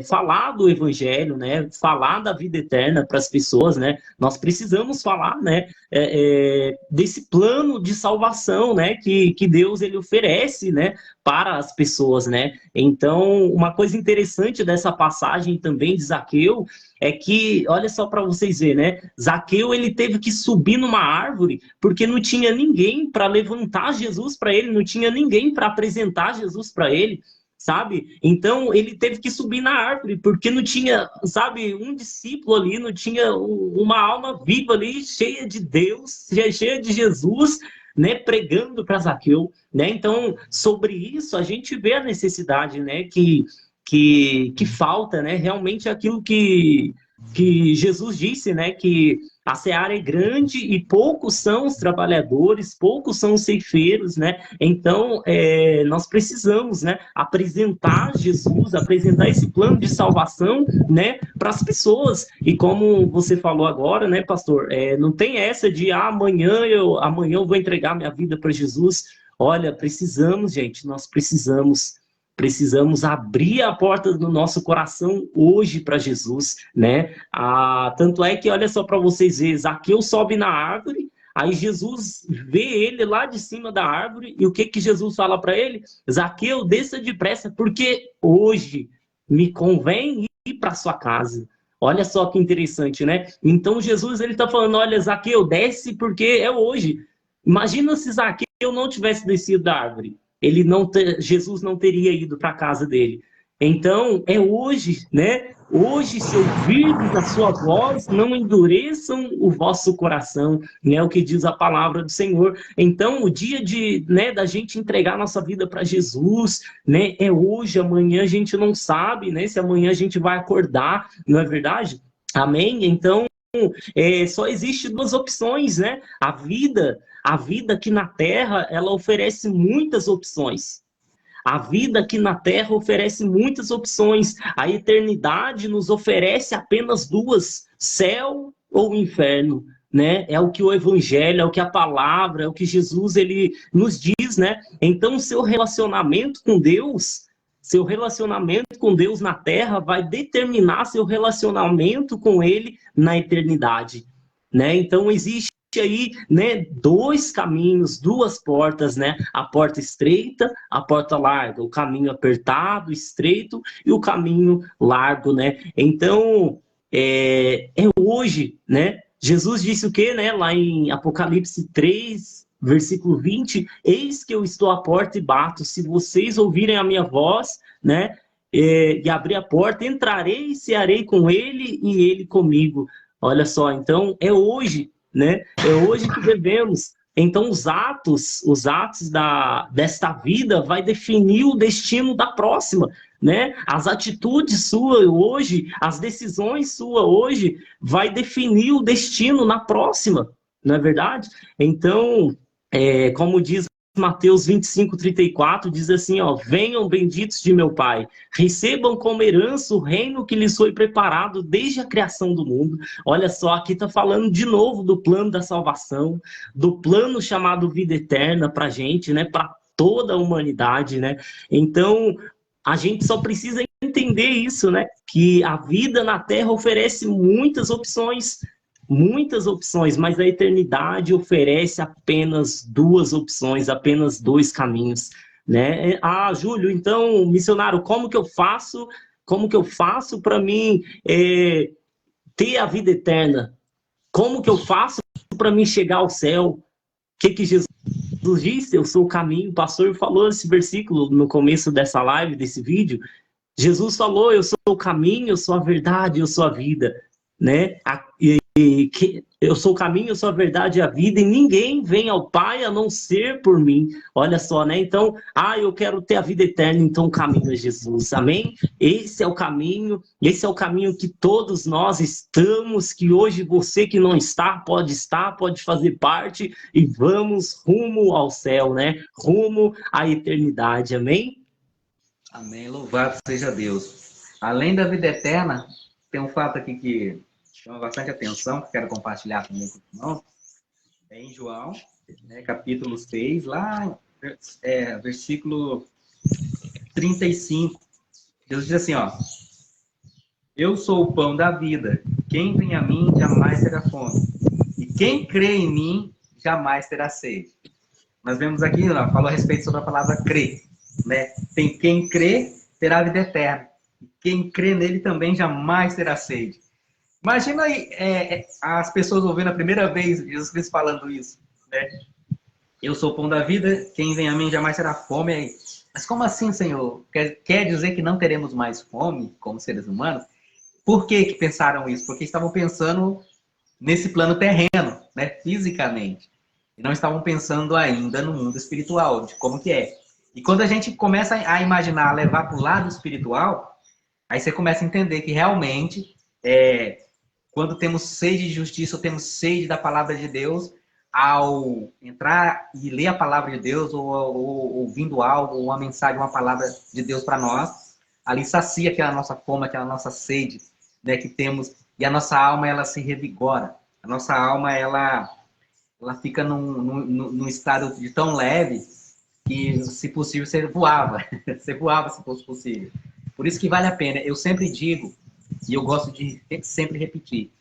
Falar do evangelho, né? Falar da vida eterna para as pessoas, né? Nós precisamos falar, né? Desse plano de salvação, né? Que Deus, ele oferece, né? Para as pessoas, né? Então, uma coisa interessante dessa passagem também de Zaqueu é que, olha só para vocês verem, né? Zaqueu, ele teve que subir numa árvore porque não tinha ninguém para levantar Jesus para ele, não tinha ninguém para apresentar Jesus para ele, sabe? Então, ele teve que subir na árvore porque não tinha, sabe, um discípulo ali, não tinha uma alma viva ali, cheia de Deus, cheia de Jesus, né, pregando para Zaqueu, né? Então, sobre isso, a gente vê a necessidade, né, que falta, né, realmente aquilo que Jesus disse, né, que a seara é grande e poucos são os trabalhadores, poucos são os ceifeiros, né? Então, nós precisamos, né, apresentar Jesus, apresentar esse plano de salvação, né, para as pessoas. E como você falou agora, né, pastor, não tem essa de amanhã eu vou entregar minha vida para Jesus. Olha, precisamos, gente, nós precisamos abrir a porta do nosso coração hoje para Jesus, né? Tanto é que, olha só para vocês verem, Zaqueu sobe na árvore, aí Jesus vê ele lá de cima da árvore, e o que Jesus fala para ele? Zaqueu, desça depressa, porque hoje me convém ir para sua casa. Olha só que interessante, né? Então Jesus, ele está falando, olha, Zaqueu, desce porque é hoje. Imagina se Zaqueu não tivesse descido da árvore. Jesus não teria ido para a casa dele. Então, é hoje, né? Hoje, se ouvirdes a sua voz, não endureçam o vosso coração, né? O que diz a palavra do Senhor. Então, o dia da gente entregar nossa vida para Jesus, né? É hoje, amanhã a gente não sabe, né? Se amanhã a gente vai acordar, não é verdade? Amém? Então, só existe duas opções, né? A vida aqui na Terra, ela oferece muitas opções. A vida aqui na Terra oferece muitas opções. A eternidade nos oferece apenas duas: céu ou inferno, né? É o que o Evangelho, é o que a palavra, é o que Jesus, ele nos diz, né? Então, seu relacionamento com Deus na Terra vai determinar seu relacionamento com Ele na eternidade, né? Então, existe aí, né, dois caminhos, duas portas, né? A porta estreita, a porta larga, o caminho apertado, estreito e o caminho largo, né? Então, é hoje, né? Jesus disse o quê, né? Lá em Apocalipse 3, versículo 20, eis que eu estou à porta e bato, se vocês ouvirem a minha voz, né? E abrir a porta, entrarei e cearei com ele e ele comigo. Olha só, então é hoje, né? É hoje que devemos. Então os atos desta vida vai definir o destino da próxima, né? As atitudes suas hoje, as decisões suas hoje vai definir o destino na próxima, não é verdade? Então, como diz Mateus 25:34 diz assim, ó: venham benditos de meu Pai, recebam como herança o reino que lhes foi preparado desde a criação do mundo. Olha só, aqui está falando de novo do plano da salvação, do plano chamado vida eterna para a gente, né? Para toda a humanidade, né? Então, a gente só precisa entender isso, né? Que a vida na Terra oferece muitas opções, mas a eternidade oferece apenas duas opções, apenas dois caminhos, né? Ah, Júlio, então, missionário, como que eu faço? Como que eu faço para mim ter a vida eterna? Como que eu faço para mim chegar ao céu? O que Jesus disse? Eu sou o caminho. O pastor falou esse versículo no começo dessa live, desse vídeo. Jesus falou: eu sou o caminho, eu sou a verdade, eu sou a vida, né? Eu sou o caminho, eu sou a verdade e a vida, e ninguém vem ao Pai a não ser por mim. Olha só, né? Então, eu quero ter a vida eterna, então o caminho é Jesus, amém? Esse é o caminho que todos nós estamos, que hoje você que não está, pode fazer parte, e vamos rumo ao céu, né? Rumo à eternidade, amém? Amém. Louvado seja Deus. Além da vida eterna, tem um fato aqui que chama bastante atenção, que quero compartilhar também com os irmãos. É em João, né, capítulo 6, lá, versículo 35. Jesus diz assim, ó: eu sou o pão da vida. Quem vem a mim jamais terá fome. E quem crê em mim jamais terá sede. Nós vemos aqui, ó, falou a respeito sobre a palavra crer, né? Tem quem crê terá vida eterna. E quem crê nele também jamais terá sede. Imagina aí as pessoas ouvindo a primeira vez Jesus Cristo falando isso, né? Eu sou o pão da vida, quem vem a mim jamais terá fome. Mas como assim, Senhor? Quer dizer que não teremos mais fome como seres humanos? Por que pensaram isso? Porque estavam pensando nesse plano terreno, né? Fisicamente. E não estavam pensando ainda no mundo espiritual, de como que é. E quando a gente começa a imaginar, a levar para o lado espiritual, aí você começa a entender que realmente, quando temos sede de justiça, ou temos sede da palavra de Deus, ao entrar e ler a palavra de Deus, ou ouvindo algo, ou uma mensagem, uma palavra de Deus para nós, ali sacia aquela nossa fome, aquela nossa sede, né, que temos, e a nossa alma, ela se revigora. A nossa alma, ela fica num estado de tão leve que, se possível, você voava. Você voava, se fosse possível. Por isso que vale a pena. Eu sempre digo, e eu gosto de sempre repetir,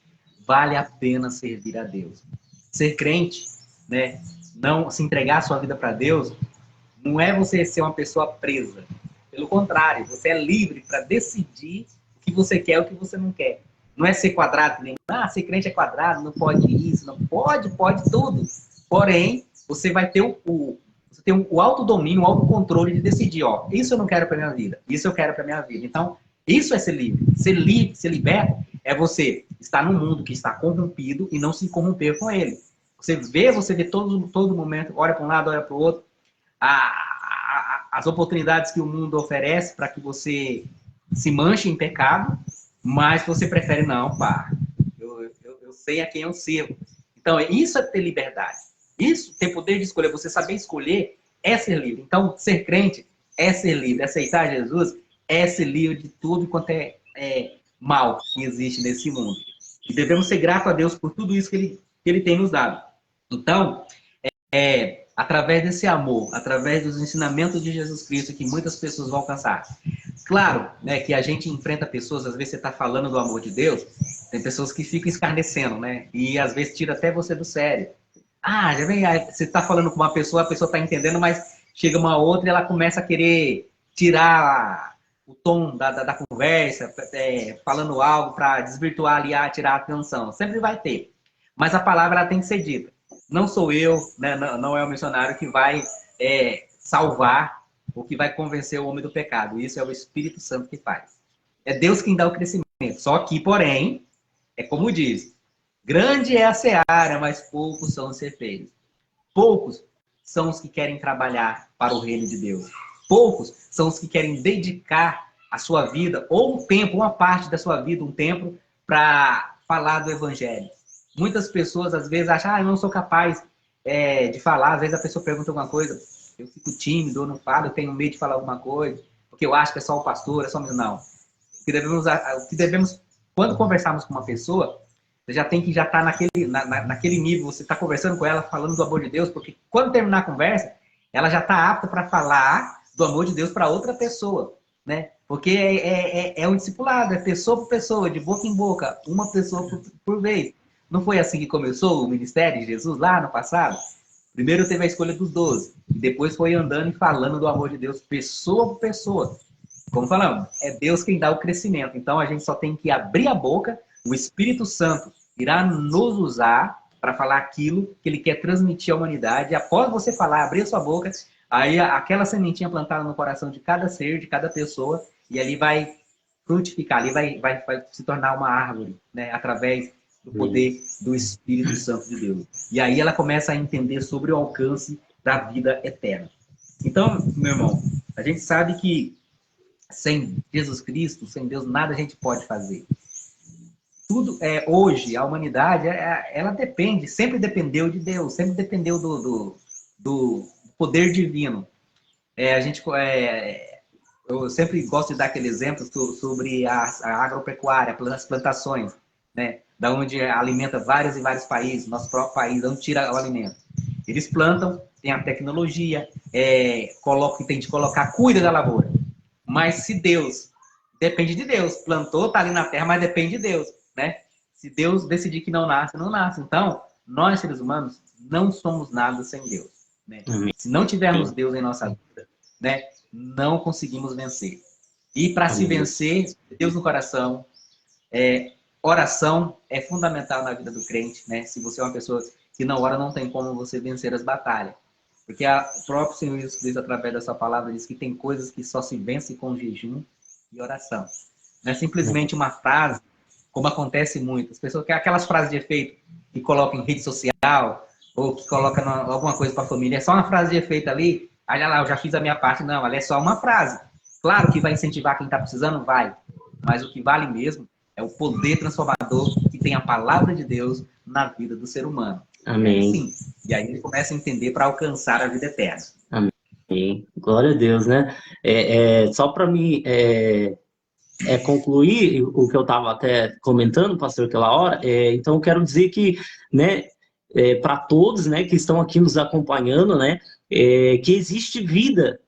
vale a pena servir a Deus. Ser crente, né? Não se entregar a sua vida para Deus, não é você ser uma pessoa presa. Pelo contrário, você é livre para decidir o que você quer e o que você não quer. Não é ser quadrado, nem, ser crente é quadrado, não pode isso, não pode tudo. Porém, você vai ter você tem o autodomínio, o autocontrole de decidir, ó, isso eu não quero para minha vida, isso eu quero para minha vida. Então, isso é ser livre. Ser liberto é você estar num mundo que está corrompido e não se corromper com ele. Você vê todo momento, olha para um lado, olha para o outro, as oportunidades que o mundo oferece para que você se manche em pecado, mas você prefere, não, eu sei a quem eu sirvo. Então, isso é ter liberdade. Isso, ter poder de escolher, você saber escolher, é ser livre. Então, ser crente é ser livre. Aceitar Jesus é ser livre de tudo quanto é mal que existe nesse mundo. E devemos ser gratos a Deus por tudo isso que Ele tem nos dado. Então, através desse amor, através dos ensinamentos de Jesus Cristo, que muitas pessoas vão alcançar. Claro, né, que a gente enfrenta pessoas, às vezes você está falando do amor de Deus, tem pessoas que ficam escarnecendo, né? E às vezes tira até você do sério. Já vem, você está falando com uma pessoa, a pessoa está entendendo, mas chega uma outra e ela começa a querer tirar o tom da conversa, falando algo para desvirtuar ali, tirar a atenção. Sempre vai ter. Mas a palavra ela tem que ser dita. Não sou eu, né, não é o missionário que vai salvar ou que vai convencer o homem do pecado. Isso é o Espírito Santo que faz. É Deus quem dá o crescimento. Só que, porém, é como diz, grande é a seara, mas poucos são os ceifeiros. Poucos são os que querem trabalhar para o reino de Deus. Poucos são os que querem dedicar a sua vida, ou um tempo, uma parte da sua vida, um tempo, para falar do evangelho. Muitas pessoas, às vezes, acham, eu não sou capaz de falar. Às vezes a pessoa pergunta alguma coisa. eu fico tímido, eu não falo, eu tenho medo de falar alguma coisa, porque eu acho que é só o pastor, é só... Não. O que devemos quando conversarmos com uma pessoa, você já tem que já estar naquele nível, você está conversando com ela, falando do amor de Deus, porque quando terminar a conversa, ela já está apta para falar do amor de Deus para outra pessoa, né? Porque é um discipulado, é pessoa por pessoa, de boca em boca, uma pessoa por vez. Não foi assim que começou o ministério de Jesus lá no passado? Primeiro teve a escolha dos 12, e depois foi andando e falando do amor de Deus, pessoa por pessoa. Como falamos, é Deus quem dá o crescimento. Então a gente só tem que abrir a boca, o Espírito Santo irá nos usar para falar aquilo que ele quer transmitir à humanidade. E após você falar, abrir a sua boca, aí aquela sementinha plantada no coração de cada ser, de cada pessoa, e ali vai frutificar, ali vai se tornar uma árvore, né? Através do poder do Espírito Santo de Deus. E aí ela começa a entender sobre o alcance da vida eterna. Então, meu irmão, a gente sabe que sem Jesus Cristo, sem Deus, nada a gente pode fazer. Tudo hoje, a humanidade, ela depende, sempre dependeu de Deus, sempre dependeu do poder divino. Eu sempre gosto de dar aquele exemplo sobre a agropecuária, as plantações, né? Da onde alimenta vários e vários países, nosso próprio país, onde tira o alimento. Eles plantam, tem a tecnologia, tem de colocar, cuida da lavoura. Mas se Deus, depende de Deus, plantou, está ali na terra, mas depende de Deus, né? Se Deus decidir que não nasce, não nasce. Então, nós, seres humanos, não somos nada sem Deus, né? Se não tivermos Deus em nossa vida, né, não conseguimos vencer. E para se vencer, Deus no coração, oração é fundamental na vida do crente, né? Se você é uma pessoa que não ora, não tem como você vencer as batalhas. Porque o próprio Senhor Jesus Cristo, através da sua palavra, diz que tem coisas que só se vence com jejum e oração. Não é simplesmente uma frase, como acontece muito. As pessoas querem aquelas frases de efeito que colocam em rede social, ou que colocam alguma coisa para a família. É só uma frase de efeito ali, olha lá, eu já fiz a minha parte. Não, ela é só uma frase. Claro que vai incentivar quem está precisando, vai. Mas o que vale mesmo é o poder transformador que tem a palavra de Deus na vida do ser humano. Amém. Sim. E aí ele começa a entender para alcançar a vida eterna. Amém. Glória a Deus, né? Só para mim concluir o que eu estava até comentando, pastor, aquela hora, então eu quero dizer que, né, para todos, né, que estão aqui nos acompanhando, né, que existe vida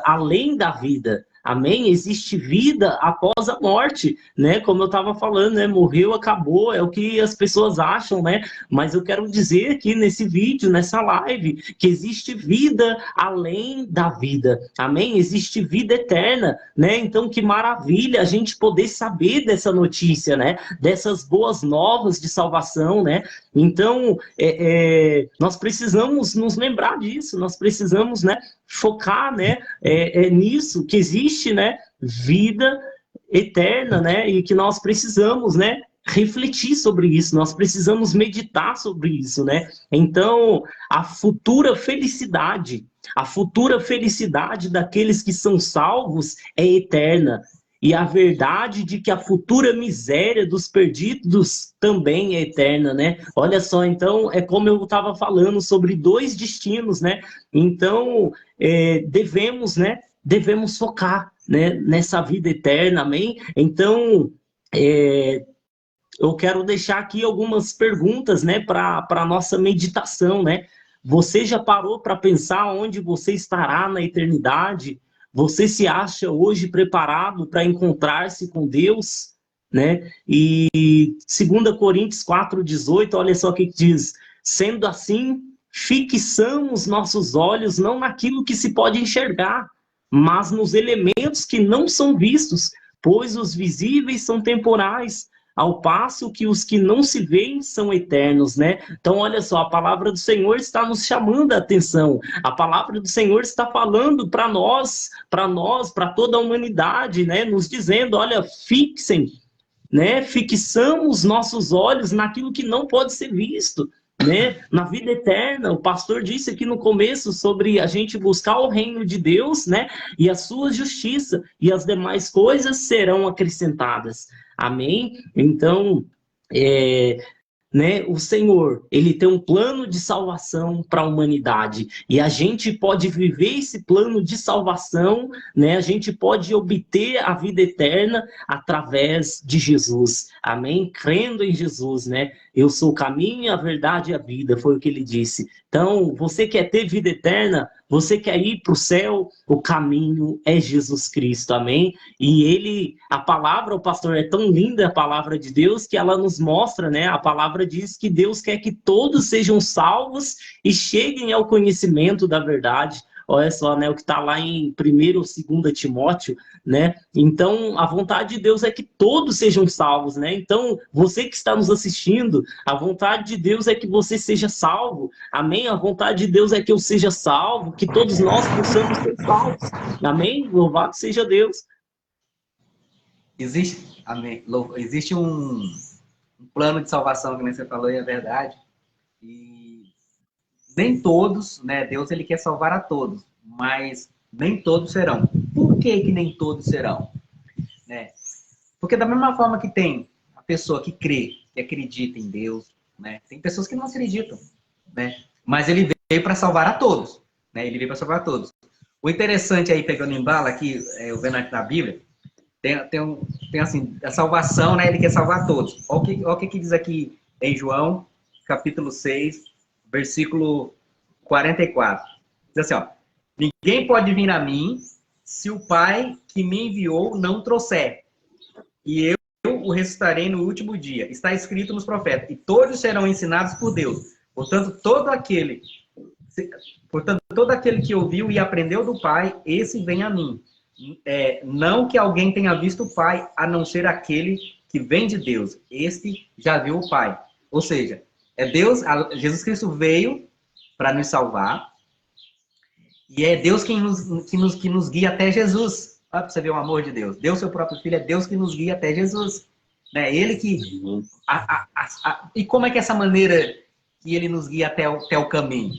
além da vida. Amém? Existe vida após a morte, né? Como eu estava falando, né? Morreu, acabou, é o que as pessoas acham, né? Mas eu quero dizer aqui nesse vídeo, nessa live, que existe vida além da vida. Amém? Existe vida eterna, né? Então, que maravilha a gente poder saber dessa notícia, né? Dessas boas novas de salvação, né? Então, nós precisamos nos lembrar disso, nós precisamos, né, focar, né, nisso, que existe, né, vida eterna, né, e que nós precisamos, né, refletir sobre isso, nós precisamos meditar sobre isso, né. Então, a futura felicidade daqueles que são salvos é eterna. E a verdade de que a futura miséria dos perdidos também é eterna, né? Olha só, então, é como eu estava falando sobre dois destinos, né? Então, devemos focar, né, nessa vida eterna, amém? Então, eu quero deixar aqui algumas perguntas, né, para a nossa meditação, né? Você já parou para pensar onde você estará na eternidade? Você se acha hoje preparado para encontrar-se com Deus, né? E 2 Coríntios 4,18, olha só o que diz: sendo assim, fixamos nossos olhos não naquilo que se pode enxergar, mas nos elementos que não são vistos, pois os visíveis são temporais, ao passo que os que não se veem são eternos, né? Então, olha só, a palavra do Senhor está nos chamando a atenção. A palavra do Senhor está falando para nós, para toda a humanidade, né? Nos dizendo, olha, fixem, né? Fixamos nossos olhos naquilo que não pode ser visto, né? Na vida eterna. O pastor disse aqui no começo sobre a gente buscar o reino de Deus, né? E a sua justiça, e as demais coisas serão acrescentadas. Amém? Então, né, o Senhor, ele tem um plano de salvação para a humanidade, e a gente pode viver esse plano de salvação, né, a gente pode obter a vida eterna através de Jesus, amém? Crendo em Jesus, né? Eu sou o caminho, a verdade e a vida, foi o que ele disse. Então, você quer ter vida eterna, você quer ir para o céu, o caminho é Jesus Cristo, amém? E ele, a palavra, o pastor, é tão linda a palavra de Deus, que ela nos mostra, né? A palavra diz que Deus quer que todos sejam salvos e cheguem ao conhecimento da verdade. Olha só, né, o que está lá em 1º ou 2º Timóteo, né? Então, a vontade de Deus é que todos sejam salvos, né? Então, você que está nos assistindo, a vontade de Deus é que você seja salvo, amém? A vontade de Deus é que eu seja salvo, que todos nós possamos ser salvos, amém? Louvado seja Deus. Existe, amém, existe um plano de salvação, que nem você falou, e é verdade. E nem todos, né? Deus, ele quer salvar a todos, mas nem todos serão. Por que que nem todos serão? Né? Porque da mesma forma que tem a pessoa que crê, que acredita em Deus, né? Tem pessoas que não acreditam, né? Mas ele veio para salvar a todos, né? Ele veio para salvar a todos. O interessante aí, pegando em bala aqui, eu vendo aqui na Bíblia, tem assim, a salvação, né? Ele quer salvar todos. Olha o que diz aqui em João, capítulo 6, versículo 44. Diz assim, ó: ninguém pode vir a mim se o Pai que me enviou não trouxer, e eu o ressuscitarei no último dia. Está escrito nos profetas, e todos serão ensinados por Deus. Portanto, todo aquele que ouviu e aprendeu do Pai, esse vem a mim. Não que alguém tenha visto o Pai, a não ser aquele que vem de Deus. Este já viu o Pai. Ou seja, Deus, Jesus Cristo veio para nos salvar, e é Deus que nos guia até Jesus. Olha para você ver o amor de Deus. Deus, seu próprio Filho, é Deus que nos guia até Jesus. Né? Ele que... E como é que é essa maneira que ele nos guia até o caminho?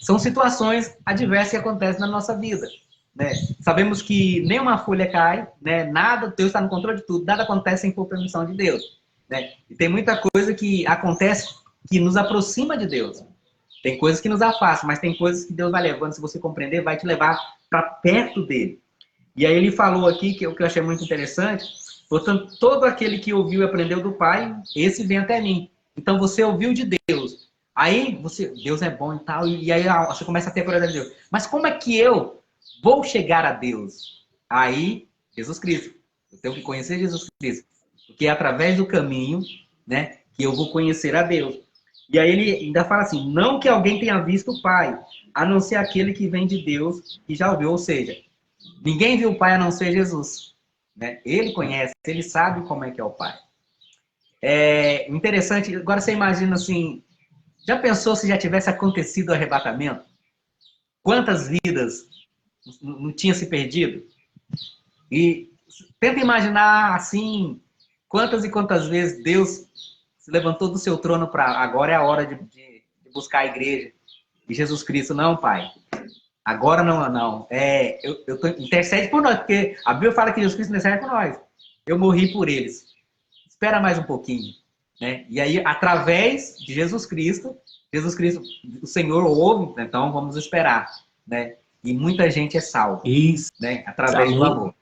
São situações adversas que acontecem na nossa vida. Né? Sabemos que nenhuma folha cai, né? Nada, Deus está no controle de tudo, nada acontece sem por permissão de Deus. Né? E tem muita coisa que acontece que nos aproxima de Deus. Tem coisas que nos afastam, mas tem coisas que Deus vai levando, se você compreender, vai te levar para perto dele. E aí ele falou aqui, que eu achei muito interessante: portanto, todo aquele que ouviu e aprendeu do Pai, esse vem até mim. Então você ouviu de Deus. Aí, Deus é bom e tal, e aí você começa a ter a curiosidade de Deus. Mas como é que eu vou chegar a Deus? Aí, Jesus Cristo. Eu tenho que conhecer Jesus Cristo. Porque é através do caminho, né, que eu vou conhecer a Deus. E aí ele ainda fala assim: não que alguém tenha visto o Pai, a não ser aquele que vem de Deus e já ouviu. Ou seja, ninguém viu o Pai a não ser Jesus. Né? Ele conhece, ele sabe como é que é o Pai. É interessante, agora você imagina assim, já pensou se já tivesse acontecido o arrebatamento? Quantas vidas não tinha se perdido? E tenta imaginar assim, quantas e quantas vezes Deus se levantou do seu trono para agora é a hora de buscar a igreja. E Jesus Cristo: não, Pai, agora não. Intercede por nós, porque a Bíblia fala que Jesus Cristo intercede por nós. Eu morri por eles. Espera mais um pouquinho. Né? E aí, através de Jesus Cristo, o Senhor ouve, então vamos esperar. Né? E muita gente é salva. Isso. Né? Através do amor.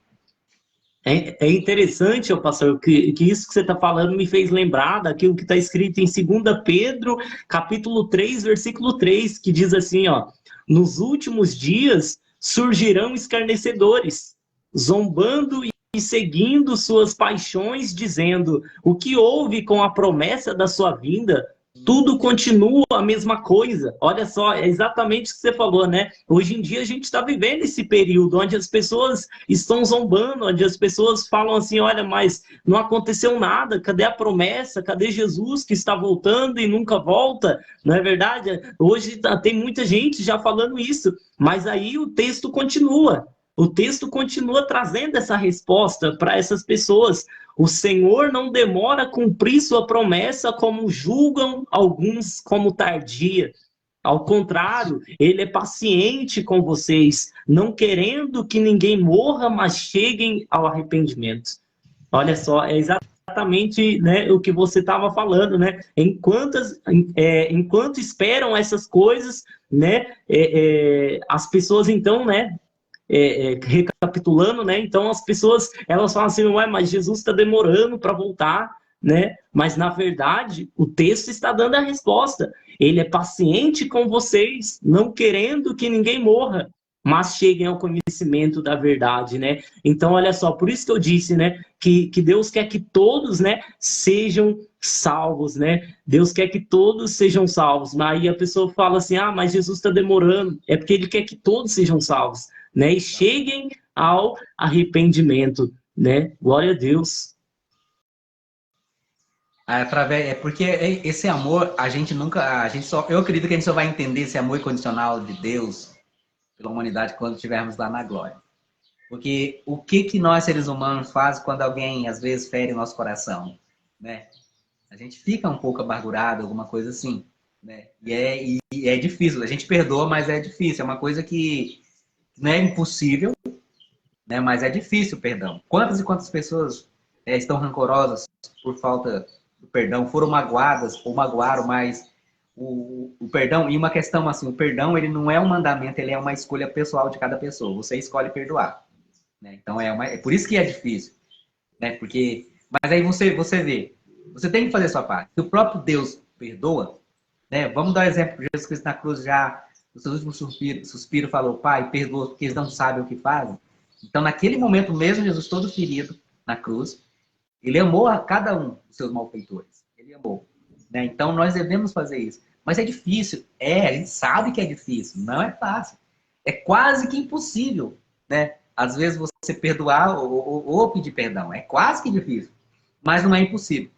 É interessante, pastor, que isso que você está falando me fez lembrar daquilo que está escrito em 2 Pedro, capítulo 3, versículo 3, que diz assim, ó: nos últimos dias surgirão escarnecedores, zombando e seguindo suas paixões, dizendo: o que houve com a promessa da sua vinda? Tudo continua a mesma coisa. Olha só, é exatamente o que você falou, né? Hoje em dia a gente está vivendo esse período onde as pessoas estão zombando, onde as pessoas falam assim: olha, mas não aconteceu nada, cadê a promessa? Cadê Jesus que está voltando e nunca volta? Não é verdade? Hoje tem muita gente já falando isso, mas aí o texto continua. O texto continua trazendo essa resposta para essas pessoas. O Senhor não demora a cumprir sua promessa, como julgam alguns como tardia. Ao contrário, ele é paciente com vocês, não querendo que ninguém morra, mas cheguem ao arrependimento. Olha só, é exatamente, né, o que você estava falando, né? Enquanto esperam essas coisas, né, as pessoas então, né, recapitulando, né? Então as pessoas elas falam assim, ué, mas Jesus está demorando para voltar, né? Mas na verdade o texto está dando a resposta. Ele é paciente com vocês, não querendo que ninguém morra, mas cheguem ao conhecimento da verdade, né? Então olha só, por isso que eu disse, né, que Deus quer que todos, né, sejam salvos, né? Deus quer que todos sejam salvos. Mas aí a pessoa fala assim, ah, mas Jesus está demorando. É porque ele quer que todos sejam salvos, né? E cheguem ao arrependimento, né? Glória a Deus. Porque esse amor, eu acredito que a gente só vai entender esse amor incondicional de Deus pela humanidade quando estivermos lá na glória. Porque o que nós seres humanos faz quando alguém às vezes fere o nosso coração, né? A gente fica um pouco amargurado, alguma coisa assim, né? E é difícil, a gente perdoa, mas é difícil, é uma coisa que não é impossível, né? Mas é difícil o perdão. Quantas e quantas pessoas estão rancorosas por falta do perdão, foram magoadas ou magoaram, mas o perdão, e uma questão assim, o perdão ele não é um mandamento, ele é uma escolha pessoal de cada pessoa. Você escolhe perdoar, né? Então é por isso que é difícil, né? Mas aí você vê, você tem que fazer a sua parte. Se o próprio Deus perdoa, né? Vamos dar um exemplo, Jesus Cristo na cruz já no seu último suspiro falou, Pai, perdoa porque eles não sabem o que fazem. Então naquele momento mesmo, Jesus todo ferido na cruz, ele amou a cada um dos seus malfeitores. Ele amou, né? Então nós devemos fazer isso. Mas é difícil. A gente sabe que é difícil. Não é fácil. É quase que impossível, né? Às vezes você perdoar ou pedir perdão. É quase que difícil. Mas não é impossível.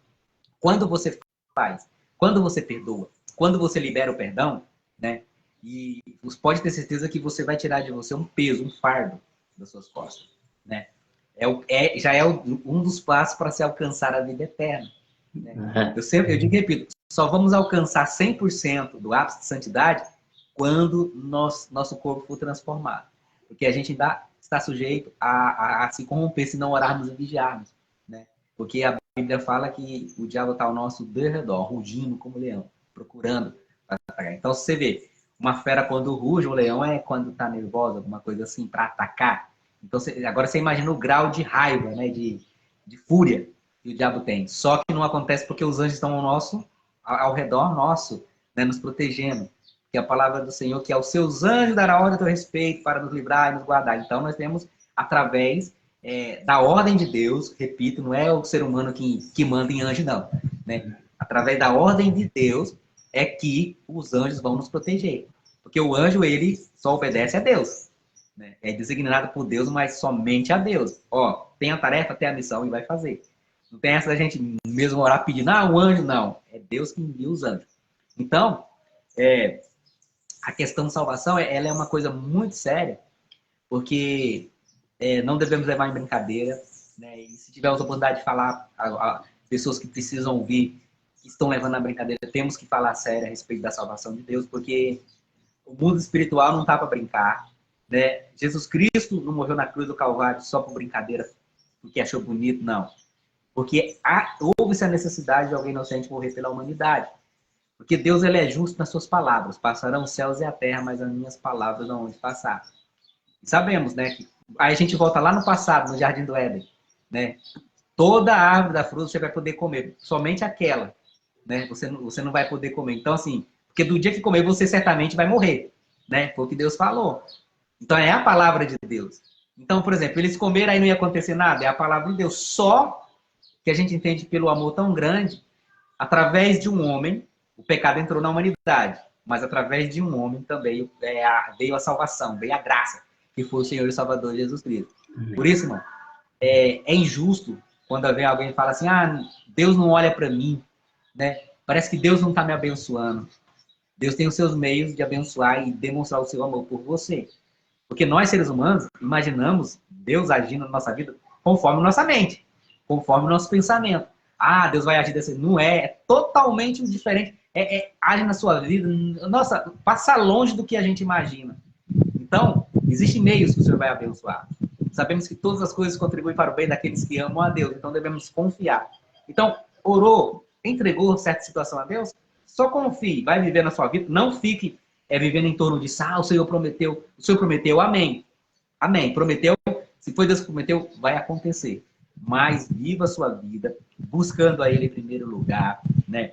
Quando você faz, quando você perdoa, quando você libera o perdão, né? E você pode ter certeza que você vai tirar de você um peso, um fardo das suas costas, né? Já é um dos passos para se alcançar a vida eterna, né? Eu digo e repito, só vamos alcançar 100% do ápice de santidade quando nosso corpo for transformado. Porque a gente ainda está sujeito a se corromper se não orarmos e vigiarmos, né? Porque a Bíblia fala que o diabo está ao nosso derredor, rugindo como leão, procurando atacar. Então, se você vê, uma fera quando ruge, um leão é quando está nervosa, alguma coisa assim, para atacar. Então, agora você imagina o grau de raiva, né, de fúria que o diabo tem. Só que não acontece porque os anjos estão ao redor nosso, né, nos protegendo. Que a palavra do Senhor, que aos seus anjos dará ordem a teu respeito para nos livrar e nos guardar. Então, nós temos, através da ordem de Deus, repito, não é o ser humano que manda em anjo, não, né? Através da ordem de Deus é que os anjos vão nos proteger. Porque o anjo, ele só obedece a Deus, né? É designado por Deus, mas somente a Deus. Ó, tem a tarefa, tem a missão e vai fazer. Não tem essa da gente mesmo orar pedindo, o anjo, não. É Deus que envia os anjos. Então, a questão de salvação, ela é uma coisa muito séria, porque não devemos levar em brincadeira, né? E se tivermos a oportunidade de falar a pessoas que precisam ouvir, que estão levando na brincadeira, temos que falar sério a respeito da salvação de Deus, porque o mundo espiritual não está para brincar, né? Jesus Cristo não morreu na cruz do Calvário só por brincadeira, porque achou bonito, não. Porque houve-se a necessidade de alguém inocente morrer pela humanidade. Porque Deus, ele é justo nas suas palavras. Passarão os céus e a terra, mas as minhas palavras não vão passar. E sabemos, né? Que aí a gente volta lá no passado, no Jardim do Éden, né? Toda a árvore da fruta você vai poder comer, somente aquela, né? Você não vai poder comer. Então, assim, porque do dia que comer, você certamente vai morrer, né? Foi o que Deus falou. Então, é a palavra de Deus. Então, por exemplo, eles comeram, aí não ia acontecer nada. É a palavra de Deus. Só que a gente entende pelo amor tão grande, através de um homem, o pecado entrou na humanidade, mas através de um homem também veio a salvação, veio a graça, que foi o Senhor e Salvador Jesus Cristo. Por isso, irmão, é injusto quando vem alguém e fala assim, Deus não olha para mim, né? Parece que Deus não está me abençoando. Deus tem os seus meios de abençoar e demonstrar o seu amor por você. Porque nós, seres humanos, imaginamos Deus agindo na nossa vida conforme nossa mente, conforme o nosso pensamento. Deus vai agir desse... Não é totalmente diferente. Age na sua vida, nossa, passa longe do que a gente imagina. Então, existem meios que o Senhor vai abençoar. Sabemos que todas as coisas contribuem para o bem daqueles que amam a Deus, então devemos confiar. Então, orou, entregou certa situação a Deus, só confie, vai viver na sua vida, não fique vivendo em torno disso, o Senhor prometeu, amém. Amém, prometeu, se foi Deus que prometeu, vai acontecer. Mas viva a sua vida, buscando a Ele em primeiro lugar, né?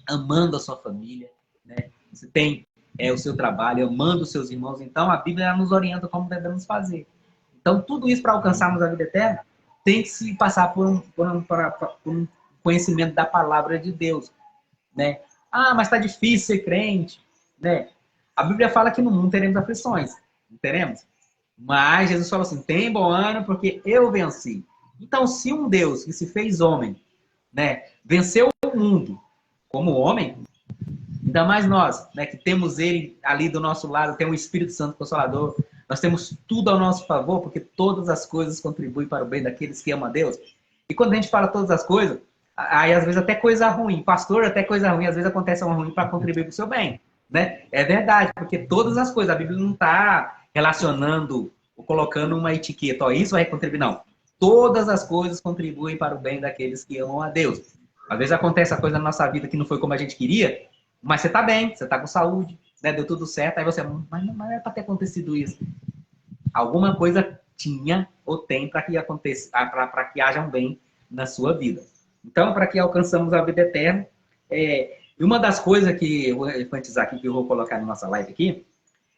Amando a sua família, né? Você tem o seu trabalho, amando os seus irmãos, então a Bíblia nos orienta como devemos fazer. Então, tudo isso para alcançarmos a vida eterna tem que se passar por um conhecimento da palavra de Deus, né? Mas está difícil ser crente, né? A Bíblia fala que no mundo teremos aflições, não teremos? Mas Jesus falou assim, tem bom ânimo porque eu venci. Então, se um Deus que se fez homem, né, venceu o mundo como homem, ainda mais nós, né, que temos Ele ali do nosso lado, tem o Espírito Santo Consolador, nós temos tudo ao nosso favor, porque todas as coisas contribuem para o bem daqueles que amam a Deus. E quando a gente fala todas as coisas, aí às vezes até coisa ruim, pastor, até coisa ruim, às vezes acontece uma ruim para contribuir para o seu bem, né? É verdade, porque todas as coisas, a Bíblia não está relacionando ou colocando uma etiqueta, isso vai contribuir, não. Todas as coisas contribuem para o bem daqueles que amam a Deus. Às vezes acontece a coisa na nossa vida que não foi como a gente queria, mas você está bem, você está com saúde, né? Deu tudo certo, aí você, mas não é para ter acontecido isso. Alguma coisa tinha ou tem para que aconteça, para que haja um bem na sua vida. Então, para que alcançamos a vida eterna, uma das coisas que eu vou enfatizar aqui, que eu vou colocar na nossa live aqui,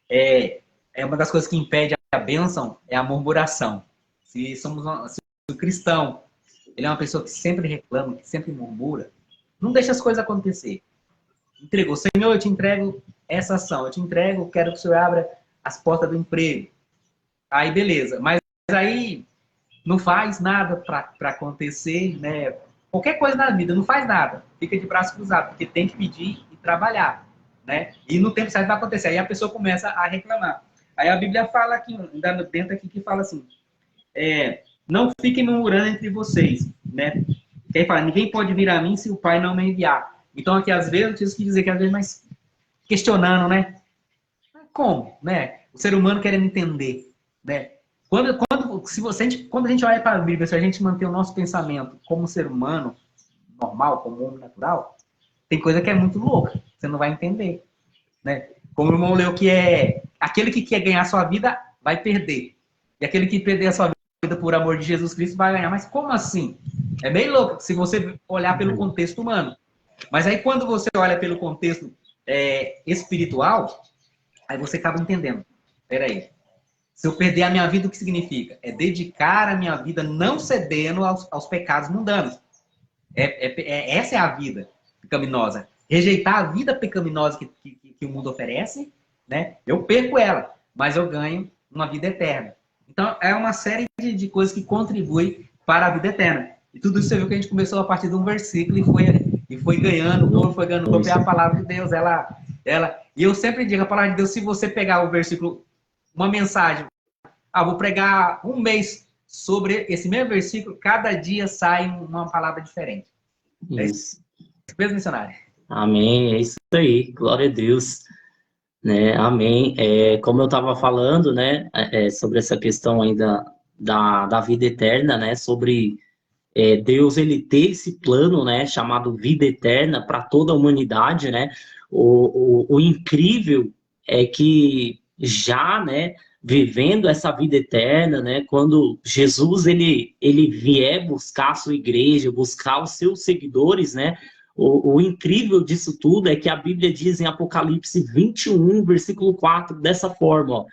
é uma das coisas que impede a bênção é a murmuração. Se o cristão ele é uma pessoa que sempre reclama, que sempre murmura, não deixa as coisas acontecer. Entregou, Senhor, eu te entrego essa ação, eu te entrego, quero que o Senhor abra as portas do emprego. Aí, beleza. Mas aí não faz nada para acontecer, né? Qualquer coisa na vida, não faz nada. Fica de braço cruzado, porque tem que pedir e trabalhar, né? E no tempo certo vai acontecer. Aí a pessoa começa a reclamar. Aí a Bíblia fala aqui, dentro aqui, que fala assim, não fiquem murmurando entre vocês, né? Que aí fala, ninguém pode vir a mim se o Pai não me enviar. Então aqui, às vezes, eu preciso dizer que às vezes, mas questionando, né? Como, né? O ser humano querendo entender, né? Quando a gente olha para a Bíblia, se a gente manter o nosso pensamento como ser humano normal, como homem natural, tem coisa que é muito louca, você não vai entender, né? Como o irmão leu que aquele que quer ganhar a sua vida vai perder, e aquele que perder a sua vida por amor de Jesus Cristo vai ganhar. Mas como assim? É bem louco se você olhar pelo contexto humano. Mas aí quando você olha pelo contexto espiritual, aí você acaba entendendo. Peraí. Se eu perder a minha vida, o que significa? É dedicar a minha vida não cedendo aos pecados mundanos. Essa é a vida pecaminosa. Rejeitar a vida pecaminosa que o mundo oferece, né? Eu perco ela, mas eu ganho uma vida eterna. Então, é uma série de coisas que contribuem para a vida eterna. E tudo isso você viu que a gente começou a partir de um versículo e foi ganhando corpo, é a palavra de Deus. E eu sempre digo, a palavra de Deus, se você pegar o versículo, uma mensagem, vou pregar um mês sobre esse mesmo versículo, cada dia sai uma palavra diferente. Isso. É isso mesmo, missionário. Amém, é isso aí, glória a Deus. Né? Amém. Como eu estava falando, né, sobre essa questão ainda da vida eterna, né, sobre Deus ele ter esse plano, né, chamado vida eterna para toda a humanidade, né? O incrível é que já, né, vivendo essa vida eterna, né, quando Jesus ele vier buscar a sua igreja, buscar os seus seguidores, né? O incrível disso tudo é que a Bíblia diz em Apocalipse 21, versículo 4, dessa forma, ó,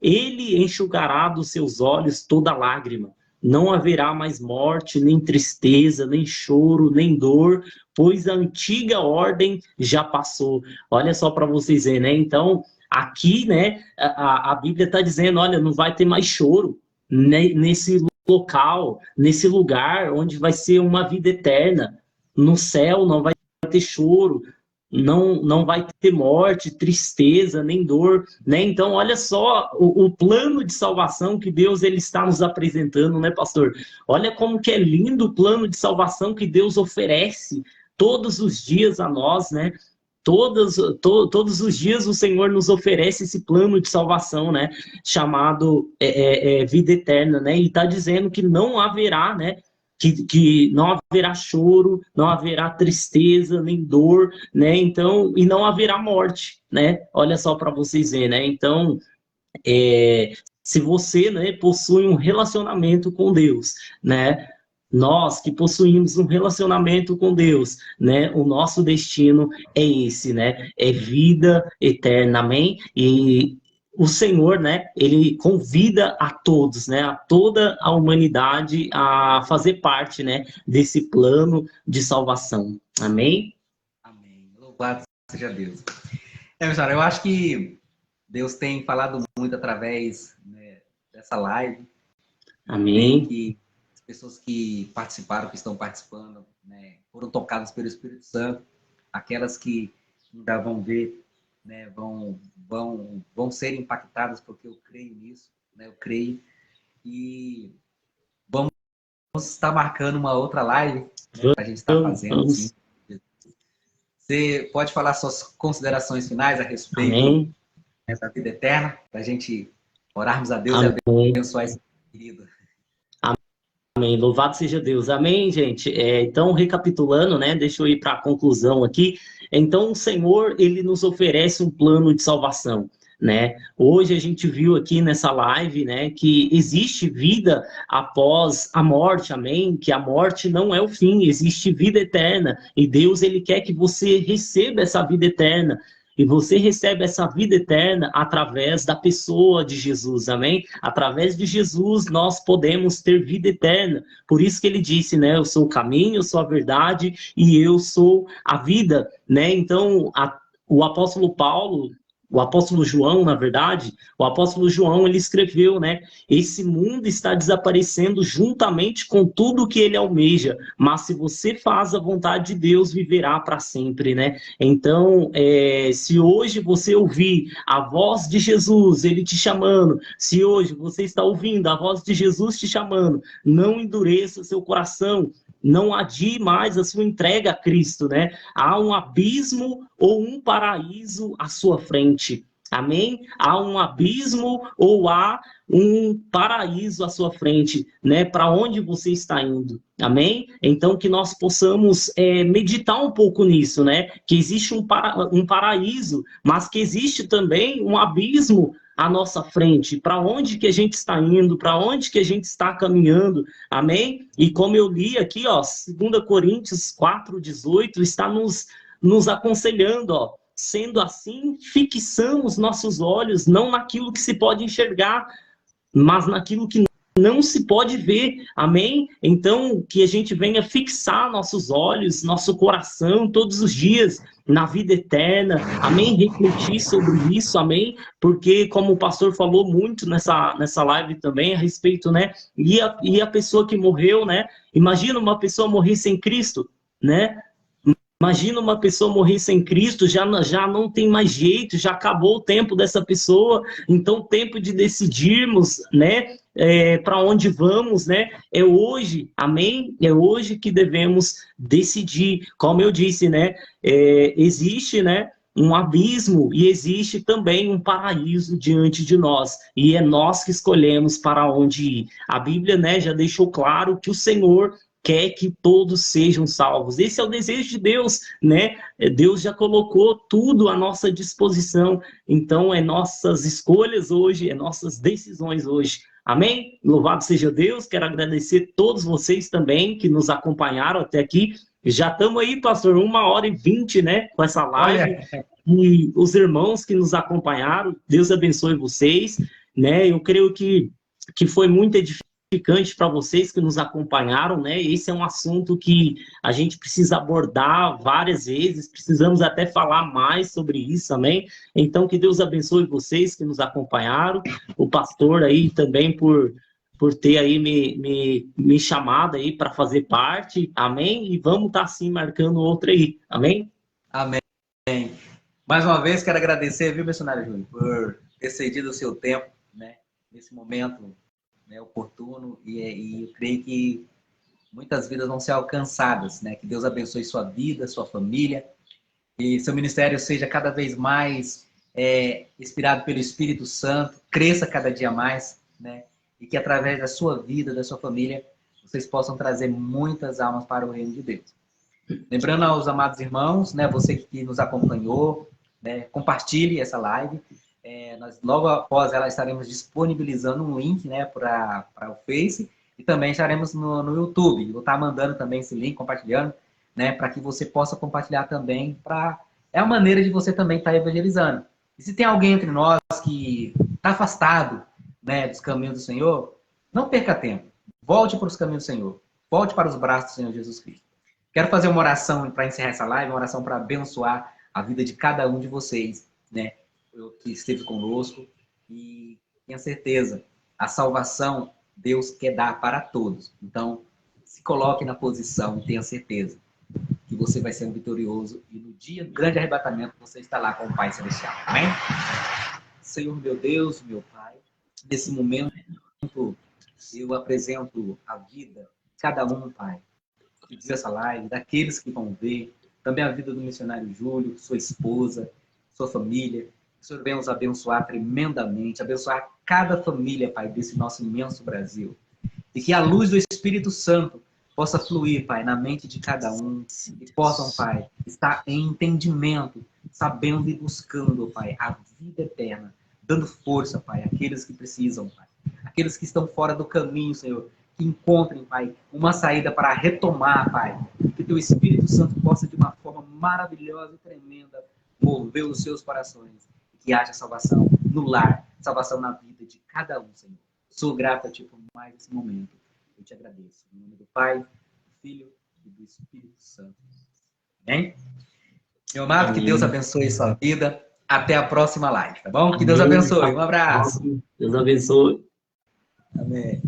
ele enxugará dos seus olhos toda lágrima, não haverá mais morte, nem tristeza, nem choro, nem dor, pois a antiga ordem já passou. Olha só para vocês verem, né? Então, aqui, né, a Bíblia está dizendo, olha, não vai ter mais choro nesse local, nesse lugar onde vai ser uma vida eterna. No céu não vai ter choro, não vai ter morte, tristeza, nem dor, né? Então, olha só o plano de salvação que Deus ele está nos apresentando, né, pastor? Olha como que é lindo o plano de salvação que Deus oferece todos os dias a nós, né? Todos os dias o Senhor nos oferece esse plano de salvação, né? Chamado vida eterna, né? E está dizendo que não haverá, né? que não haverá choro, não haverá tristeza, nem dor, né? Então, e não haverá morte, né? Olha só para vocês verem, né? Então, se você, né, possui um relacionamento com Deus, né? Nós que possuímos um relacionamento com Deus, né? O nosso destino é esse, né? É vida eterna, amém? E o Senhor, né? Ele convida a todos, né? A toda a humanidade a fazer parte, né? Desse plano de salvação, amém? Amém. Louvado seja Deus. Missionário, eu acho que Deus tem falado muito através, né, dessa live. Amém. Que as pessoas que participaram, que estão participando, né, foram tocadas pelo Espírito Santo. Aquelas que ainda vão ver, né, vão ser impactadas, porque eu creio nisso, né, eu creio. E vamos estar marcando uma outra live, né, para a gente estar fazendo. Assim. Você pode falar suas considerações finais a respeito dessa vida eterna, para a gente orarmos a Deus e abençoar esse querido. Amém. Louvado seja Deus. Amém, gente. Então, recapitulando, né? Deixa eu ir para a conclusão aqui. Então, o Senhor, ele nos oferece um plano de salvação, né? Hoje a gente viu aqui nessa live, né, que existe vida após a morte, amém? Que a morte não é o fim, existe vida eterna. E Deus, ele quer que você receba essa vida eterna. E você recebe essa vida eterna através da pessoa de Jesus, amém? Através de Jesus nós podemos ter vida eterna. Por isso que ele disse, né? Eu sou o caminho, eu sou a verdade e eu sou a vida, né? Então, o apóstolo Paulo, o apóstolo João, na verdade, o apóstolo João, ele escreveu, né? Esse mundo está desaparecendo juntamente com tudo que ele almeja, mas se você faz a vontade de Deus, viverá para sempre, né? Então, se hoje você ouvir a voz de Jesus, ele te chamando, se hoje você está ouvindo a voz de Jesus te chamando, não endureça seu coração, não adie mais a sua entrega a Cristo, né? Há um abismo ou um paraíso à sua frente. Amém? Há um abismo ou há um paraíso à sua frente, né? Para onde você está indo? Amém? Então, que nós possamos meditar um pouco nisso, né? Que existe um paraíso, mas que existe também um abismo à nossa frente, para onde que a gente está indo, para onde que a gente está caminhando, amém? E como eu li aqui, ó, 2 Coríntios 4:18, está nos aconselhando, ó, sendo assim, fixamos nossos olhos não naquilo que se pode enxergar, mas naquilo que não se pode ver, amém? Então, que a gente venha fixar nossos olhos, nosso coração, todos os dias, na vida eterna, amém? Refletir sobre isso, amém? Porque, como o pastor falou muito nessa live também, a respeito, né? E a pessoa que morreu, né? Imagina uma pessoa morrer sem Cristo, né? Imagina uma pessoa morrer sem Cristo, já não tem mais jeito, já acabou o tempo dessa pessoa, então o tempo de decidirmos, né, para onde vamos, né, é hoje, amém? É hoje que devemos decidir, como eu disse, né, existe, né, um abismo e existe também um paraíso diante de nós, e é nós que escolhemos para onde ir. A Bíblia, né, já deixou claro que o Senhor quer que todos sejam salvos. Esse é o desejo de Deus, né? Deus já colocou tudo à nossa disposição. Então, é nossas escolhas hoje, é nossas decisões hoje. Amém? Louvado seja Deus. Quero agradecer a todos vocês também que nos acompanharam até aqui. Já estamos aí, pastor, 1h20, né? Com essa live. E os irmãos que nos acompanharam, Deus abençoe vocês, né? Eu creio que foi muito edificante para vocês que nos acompanharam, né? Esse é um assunto que a gente precisa abordar várias vezes, precisamos até falar mais sobre isso, amém? Então, que Deus abençoe vocês que nos acompanharam, o pastor aí também por ter aí me chamado aí para fazer parte, amém? E vamos estar assim marcando outra aí, amém? Amém. Mais uma vez, quero agradecer, viu, missionário Júnior, por ter cedido o seu tempo, né? Nesse momento, né, oportuno, e eu creio que muitas vidas vão ser alcançadas, né? Que Deus abençoe sua vida, sua família, e seu ministério seja cada vez mais inspirado pelo Espírito Santo, cresça cada dia mais, né? E que através da sua vida, da sua família, vocês possam trazer muitas almas para o reino de Deus. Lembrando aos amados irmãos, né, você que nos acompanhou, né, compartilhe essa live. Nós logo após ela estaremos disponibilizando um link, né, para o Face, e também estaremos no YouTube. Vou estar mandando também esse link, compartilhando, né, para que você possa compartilhar também. É a maneira de você também estar evangelizando. E se tem alguém entre nós que está afastado, né, dos caminhos do Senhor, não perca tempo. Volte para os caminhos do Senhor. Volte para os braços do Senhor Jesus Cristo. Quero fazer uma oração para encerrar essa live, uma oração para abençoar a vida de cada um de vocês, né, que esteve conosco. E tenha certeza, a salvação Deus quer dar para todos. Então, se coloque na posição e tenha certeza que você vai ser um vitorioso e no dia do grande arrebatamento você está lá com o Pai Celestial. Amém? Senhor, meu Deus, meu Pai, nesse momento eu apresento a vida de cada um, Pai, que viu essa live, daqueles que vão ver, também a vida do missionário Júlio, sua esposa, sua família. Que o Senhor venha os abençoar tremendamente, abençoar cada família, Pai, desse nosso imenso Brasil. E que a luz do Espírito Santo possa fluir, Pai, na mente de cada um. E possam, Pai, estar em entendimento, sabendo e buscando, Pai, a vida eterna. Dando força, Pai, àqueles que precisam, Pai. Aqueles que estão fora do caminho, Senhor. Que encontrem, Pai, uma saída para retomar, Pai. Que teu Espírito Santo possa, de uma forma maravilhosa e tremenda, mover os seus corações. Que haja salvação no lar, salvação na vida de cada um, Senhor. Sou grato a Ti por mais esse momento. Eu te agradeço. Em nome do Pai, do Filho e do Espírito Santo. Amém? Meu amado, Amém. Que Deus abençoe sua vida. Até a próxima live, tá bom? Que Deus abençoe. Um abraço. Deus abençoe. Amém.